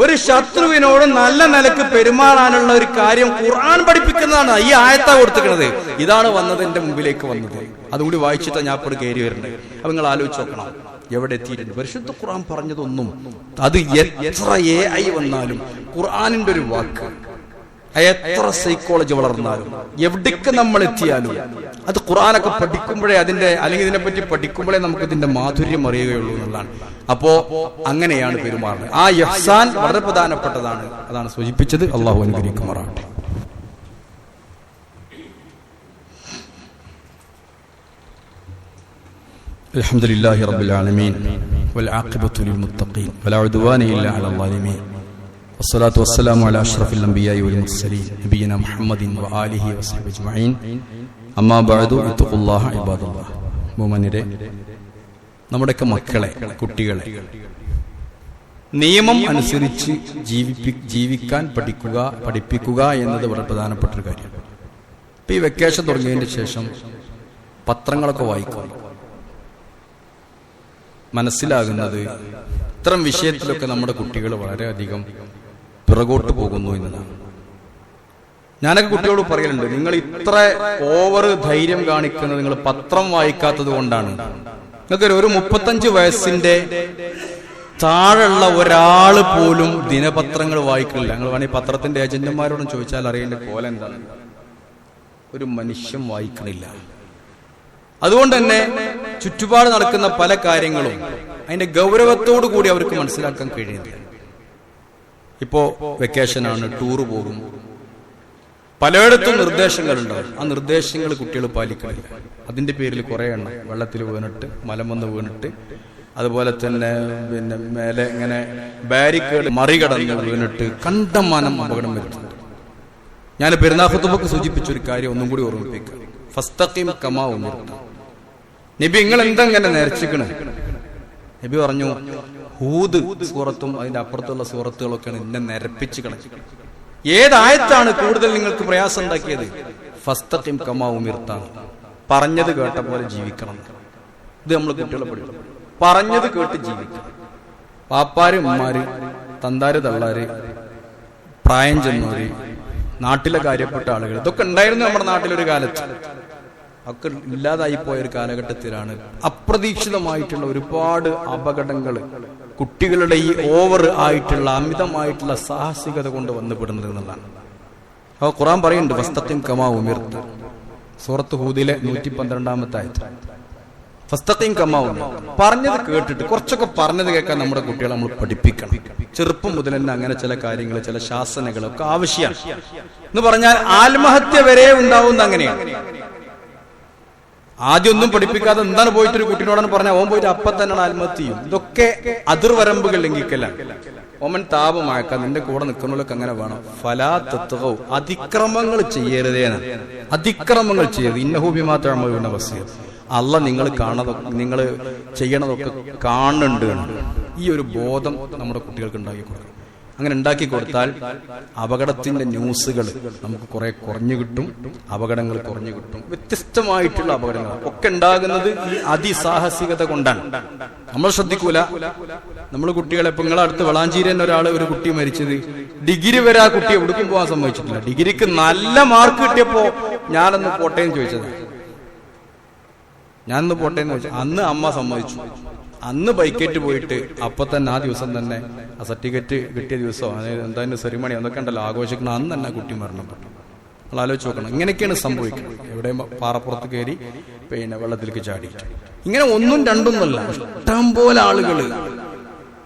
ഒരു ശത്രുവിനോട് നല്ല നിലക്ക് പെരുമാറാനുള്ള ഒരു കാര്യം ഖുർആൻ പഠിപ്പിക്കുന്നതാണ്. ഈ ആയത്താ കൊടുത്തിരിക്കുന്നത്. ഇതാണ് വന്നത്, എന്റെ മുമ്പിലേക്ക് വന്നത്. അതുകൂടി വായിച്ചിട്ടാ ഞാൻ ഇപ്പോൾ കയറി വരുന്നത്. അപ്പൊ നിങ്ങൾ ആലോചിച്ച് നോക്കണം എവിടെ എത്തിയിട്ടുണ്ട്. പരിശുദ്ധ ഖുർആൻ പറഞ്ഞതൊന്നും, അത് എത്ര AI വന്നാലും ഖുർആനിന്റെ ഒരു വാക്ക്, എത്ര സൈക്കോളജി വളർന്നാലും, എവിടേക്ക് നമ്മൾ എത്തിയാലും, അത് ഖുർആനൊക്കെ പഠിക്കുമ്പോഴേ അതിന്റെ, അല്ലെങ്കിൽ ഇതിനെപ്പറ്റി പഠിക്കുമ്പോഴേ നമുക്ക് ഇതിന്റെ മാധുര്യം അറിയുകയുള്ളൂ എന്നുള്ളതാണ്. അപ്പോ അങ്ങനെയാണ് പെരുമാറുന്നത്. ആ ഇഹ്സാൻ വളരെ പ്രധാനപ്പെട്ടതാണ്. അതാണ് സൂചിപ്പിച്ചത്. അള്ളാഹു അനുഗ്രഹിക്കുമാറാകട്ടെ. അൽഹംദുലില്ലാഹി റബ്ബിൽ ആലമീൻ വൽ ആഖിബത്തു ലിൽ മുത്തഖീൻ വലാ ഉദ്വാന ഇല്ലാ അലൽ ളാലിമീൻ വസ്സലാത്തു വസ്സലാമു അലാ അഷ്റഫിൽ അംബിയാഇ വൽ മുർസലീൻ നബിയിനാ മുഹമ്മദിൻ വആലിഹി വസഹ്ബിഹി അജ്മഈൻ. അമ്മാ ബഅദു ഇത്തഖുല്ലാഹ ഇബാദല്ലാഹ്. മുഅ്മിനീരെ, നമ്മുടെയൊക്കെ മക്കളെ, കുട്ടികളെ നിയമം അനുസരിച്ച് ജീവിക്കാൻ പഠിപ്പിക്കുക എന്നത് വളരെ പ്രധാനപ്പെട്ട ഒരു കാര്യമാണ്. ഇപ്പൊ ഈ വെക്കേഷൻ തുടങ്ങിയതിന് ശേഷം പത്രങ്ങളൊക്കെ വായിക്കും, മനസ്സിലാകുന്നത് ഇത്തരം വിഷയത്തിലൊക്കെ നമ്മുടെ കുട്ടികൾ വളരെയധികം പിറകോട്ട് പോകുന്നു എന്നതാണ്. ഞാനൊക്കെ കുട്ടികളോട് പറയലുണ്ട്, നിങ്ങൾ ഇത്ര ഓവർ ധൈര്യം കാണിക്കുന്നത് നിങ്ങൾ പത്രം വായിക്കാത്തത് കൊണ്ടാണ്. നിങ്ങൾക്ക് ഒരു 35 വയസ്സിന്റെ താഴെയുള്ള ഒരാള് പോലും ദിനപത്രങ്ങൾ വായിക്കില്ല. നിങ്ങൾ വേണമെങ്കിൽ പത്രത്തിന്റെ ഏജന്റുമാരോടും ചോദിച്ചാൽ അറിയേണ്ട പോലെ എന്താണ്, ഒരു മനുഷ്യൻ വായിക്കണില്ല. അതുകൊണ്ട് തന്നെ ചുറ്റുപാട് നടക്കുന്ന പല കാര്യങ്ങളും അതിന്റെ ഗൗരവത്തോടു കൂടി അവർക്ക് മനസ്സിലാക്കാൻ കഴിയുന്നില്ല. ഇപ്പോ വെക്കേഷനാണ്, ടൂറ് പോകും, പലയിടത്തും നിർദ്ദേശങ്ങളുണ്ടാവും. ആ നിർദ്ദേശങ്ങൾ കുട്ടികൾ പാലിക്കണില്ല. അതിന്റെ പേരിൽ കുറെ എണ്ണം വെള്ളത്തിൽ വീണിട്ട്, മലം വന്ന് വീണിട്ട്, അതുപോലെ തന്നെ മേലെ ഇങ്ങനെ ബാരിക്കേഡ് മറികടന്ന് വീണിട്ട് കണ്ടമാനം അപകടം വരുത്തുന്നുണ്ട്. ഞാൻ പെരുന്നാൾ ഖുതുബക്ക് സൂചിപ്പിച്ചൊരു കാര്യം ഒന്നും കൂടി ഓർമ്മിപ്പിക്കുക. ഫസ്തഖീം കമാ ഉമിർത. നബി നിങ്ങൾ എന്തെങ്ങനെ നേർച്ചിക്കണ്? നബി പറഞ്ഞു, ഹൂദ് സൂറത്തും അതിന്റെ അപ്പുറത്തുള്ള സൂറത്തുകളൊക്കെയാണ് എന്നെ നിരപ്പിച്ച് കളഞ്ഞു. ഏതായത്താണ് കൂടുതൽ നിങ്ങൾക്ക് പ്രയാസം ഉണ്ടാക്കിയത്? ഫസ്തഖീം കമാ ഉമിർത. പറഞ്ഞത് കേട്ട പോലെ ജീവിക്കണം. ഇത് നമ്മൾ കുട്ടികളെ പഠിക്കണം. പറഞ്ഞത് കേട്ട് ജീവിക്കണം. പാപ്പാര്, ഉമ്മാര്, തന്താര്, തള്ളാര്, പ്രായം ചെന്നവര്, നാട്ടിലെ കാര്യപ്പെട്ട ആളുകൾ, ഇതൊക്കെ ഉണ്ടായിരുന്നു നമ്മുടെ നാട്ടിലൊരു കാലത്ത്. ഒക്കെ ഇല്ലാതായി പോയൊരു കാലഘട്ടത്തിലാണ് അപ്രതീക്ഷിതമായിട്ടുള്ള ഒരുപാട് അപകടങ്ങൾ കുട്ടികളുടെ ഈ ഓവർ ആയിട്ടുള്ള അമിതമായിട്ടുള്ള സാഹസികത കൊണ്ട് വന്നുപെടുന്നത് എന്നുള്ളതാണ്. അപ്പൊ ഖുർആൻ പറയുന്നുണ്ട്, ഫസ്തഖീം കമാ ഉമിർത. സൂറത്ത് ഹൂദിലെ 112 ആയത്ത്. ഫസ്തഖീം കമാ ഉമിർത. പറഞ്ഞത് കേട്ടിട്ട് കുറച്ചൊക്കെ പറഞ്ഞത് കേൾക്കാൻ നമ്മുടെ കുട്ടികളെ നമ്മൾ പഠിപ്പിക്കണം. ചെറുപ്പം മുതൽ തന്നെ അങ്ങനെ ചില കാര്യങ്ങൾ, ചില ശാസനകളൊക്കെ ആവശ്യമാണ്. എന്ന് പറഞ്ഞാൽ ആത്മഹത്യ വരെ ഉണ്ടാവുന്ന അങ്ങനെയാണ്. ആദ്യം ഒന്നും പഠിപ്പിക്കാതെ എന്താണ് പോയിട്ടൊരു കുട്ടിനോടാണ് പറഞ്ഞാൽ ഓൻ പോയിട്ട് അപ്പം തന്നെ ആത്മഹത്യ ചെയ്യും. ഇതൊക്കെ അതിർവരമ്പുകൾ ലംഘിക്കല. ഓമൻ താപമാക്കാൻ നിന്റെ കൂടെ നിൽക്കുന്നവർക്ക് അങ്ങനെ വേണം. ഫലാ തത്വവും അതിക്രമങ്ങൾ ചെയ്യരുതേന. അതിക്രമങ്ങൾ ചെയ്യരുത്. ഇന്നഹു ബിമാ തഅമലൂന ബസീർ. അല്ല നിങ്ങൾ നിങ്ങൾ ചെയ്യണതൊക്കെ കാണുന്നുണ്ട്. ഈ ഒരു ബോധം നമ്മുടെ കുട്ടികൾക്ക് ഉണ്ടാക്കി കൊടുക്കണം. അങ്ങനെ ഉണ്ടാക്കി കൊടുത്താൽ അപകടത്തിന്റെ ന്യൂസുകൾ നമുക്ക് കുറെ കുറഞ്ഞു കിട്ടും, അപകടങ്ങൾ കുറഞ്ഞു കിട്ടും. വ്യത്യസ്തമായിട്ടുള്ള അപകടങ്ങൾ ഒക്കെ ഉണ്ടാകുന്നത് ഈ അതിസാഹസികത കൊണ്ടാണ്. നമ്മൾ ശ്രദ്ധിക്കൂല. നമ്മൾ കുട്ടികളെ ഇപ്പൊ നിങ്ങളെ അടുത്ത് വളാഞ്ചേരി തന്നെ ഒരു കുട്ടി മരിച്ചത്, ഡിഗ്രി വരെ ആ കുട്ടി എവിടേക്കും പോകാൻ സമ്മതിച്ചിട്ടില്ല. ഡിഗ്രിക്ക് നല്ല മാർക്ക് കിട്ടിയപ്പോ ഞാനൊന്ന് പോട്ടേന്ന് ചോദിച്ചത്. ഞാനൊന്ന് പോട്ടേന്ന് ചോദിച്ചു. അന്ന് അമ്മ സമ്മതിച്ചു. അന്ന് ബൈക്കേറ്റ് പോയിട്ട് അപ്പൊ തന്നെ ആ ദിവസം തന്നെ ആ സർട്ടിഫിക്കറ്റ് കിട്ടിയ ദിവസം, അതായത് എന്തായാലും സെറിമണി അതൊക്കെ ഉണ്ടല്ലോ ആഘോഷിക്കണം, അന്ന് തന്നെ ആ കുട്ടി മരണപ്പെട്ടു. നമ്മൾ ആലോചിച്ച് നോക്കണം. ഇങ്ങനെയൊക്കെയാണ് സംഭവിക്കുന്നത്. എവിടെ പാറപ്പുറത്ത് കയറി വെള്ളത്തിലേക്ക് ചാടിയിട്ട്. ഇങ്ങനെ ഒന്നും രണ്ടൊന്നുമല്ല, ഇഷ്ടം പോലെ ആളുകൾ,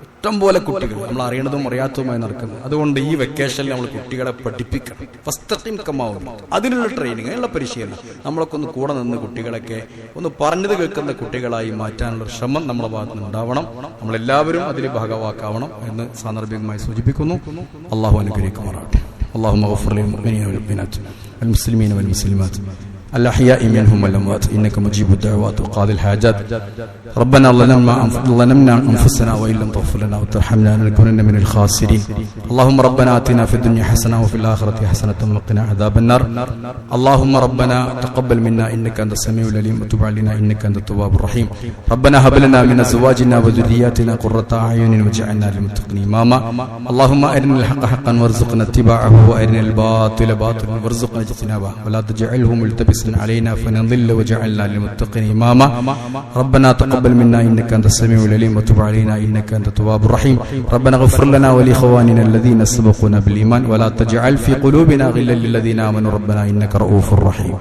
ഇഷ്ടം പോലെ കുട്ടികൾ നമ്മൾ അറിയണതും അറിയാത്തതുമായി നടക്കുന്നത്. അതുകൊണ്ട് ഈ വെക്കേഷനിൽ നമ്മൾ കുട്ടികളെ പഠിപ്പിക്കണം. ഫസ്തഖീം കമാ ഉമിർത. അതിനുള്ള ട്രെയിനിങ്, അതിനുള്ള പരിശീലനം നമ്മളൊക്കെ ഒന്ന് കൂടെ നിന്ന് കുട്ടികളൊക്കെ ഒന്ന് പറഞ്ഞത് കേൾക്കുന്ന കുട്ടികളായി മാറ്റാനുള്ള ശ്രമം നമ്മുടെ ഭാഗത്ത് നിന്ന് ഉണ്ടാവണം. നമ്മളെല്ലാവരും അതിൽ ഭാഗവാക്കാവണം എന്ന് സാന്ദർഭികമായി സൂചിപ്പിക്കുന്നു. അള്ളാഹു അനുഗ്രഹിക്കുമാറാവട്ടെ. اللهم اغفر للمؤمنين والمؤمنات والمسلمين والمسلمات الأحياء منهم والأموات إنك مجيب الدعوات وقاضي الحاجات. ربنا ظلمنا أنفسنا وإن لم تغفر لنا وترحمنا لنكونن من الخاسرين. اللهم ربنا آتنا في الدنيا حسنة وفي الآخرة حسنة وقنا عذاب النار. اللهم ربنا تقبل منا إنك أنت السميع العليم وتب علينا إنك أنت التواب الرحيم. ربنا هب لنا من أزواجنا وذرياتنا قرة أعين واجعلنا للمتقين إماما. اللهم أرنا الحق حقا وارزقنا اتباعه وأرنا الباطل باطلا وارزقنا اجتنابه ولا تجعله ملتبسا علينا فنضل وجعلنا للمتقين إماما. ربنا تقبل منا إنك أنت السميع العليم وتب علينا إنك أنت التواب الرحيم. ربنا اغفر لنا ولإخواننا الذين سبقونا بالإيمان ولا تجعل في قلوبنا غلا للذين آمنوا ربنا إنك رؤوف رحيم.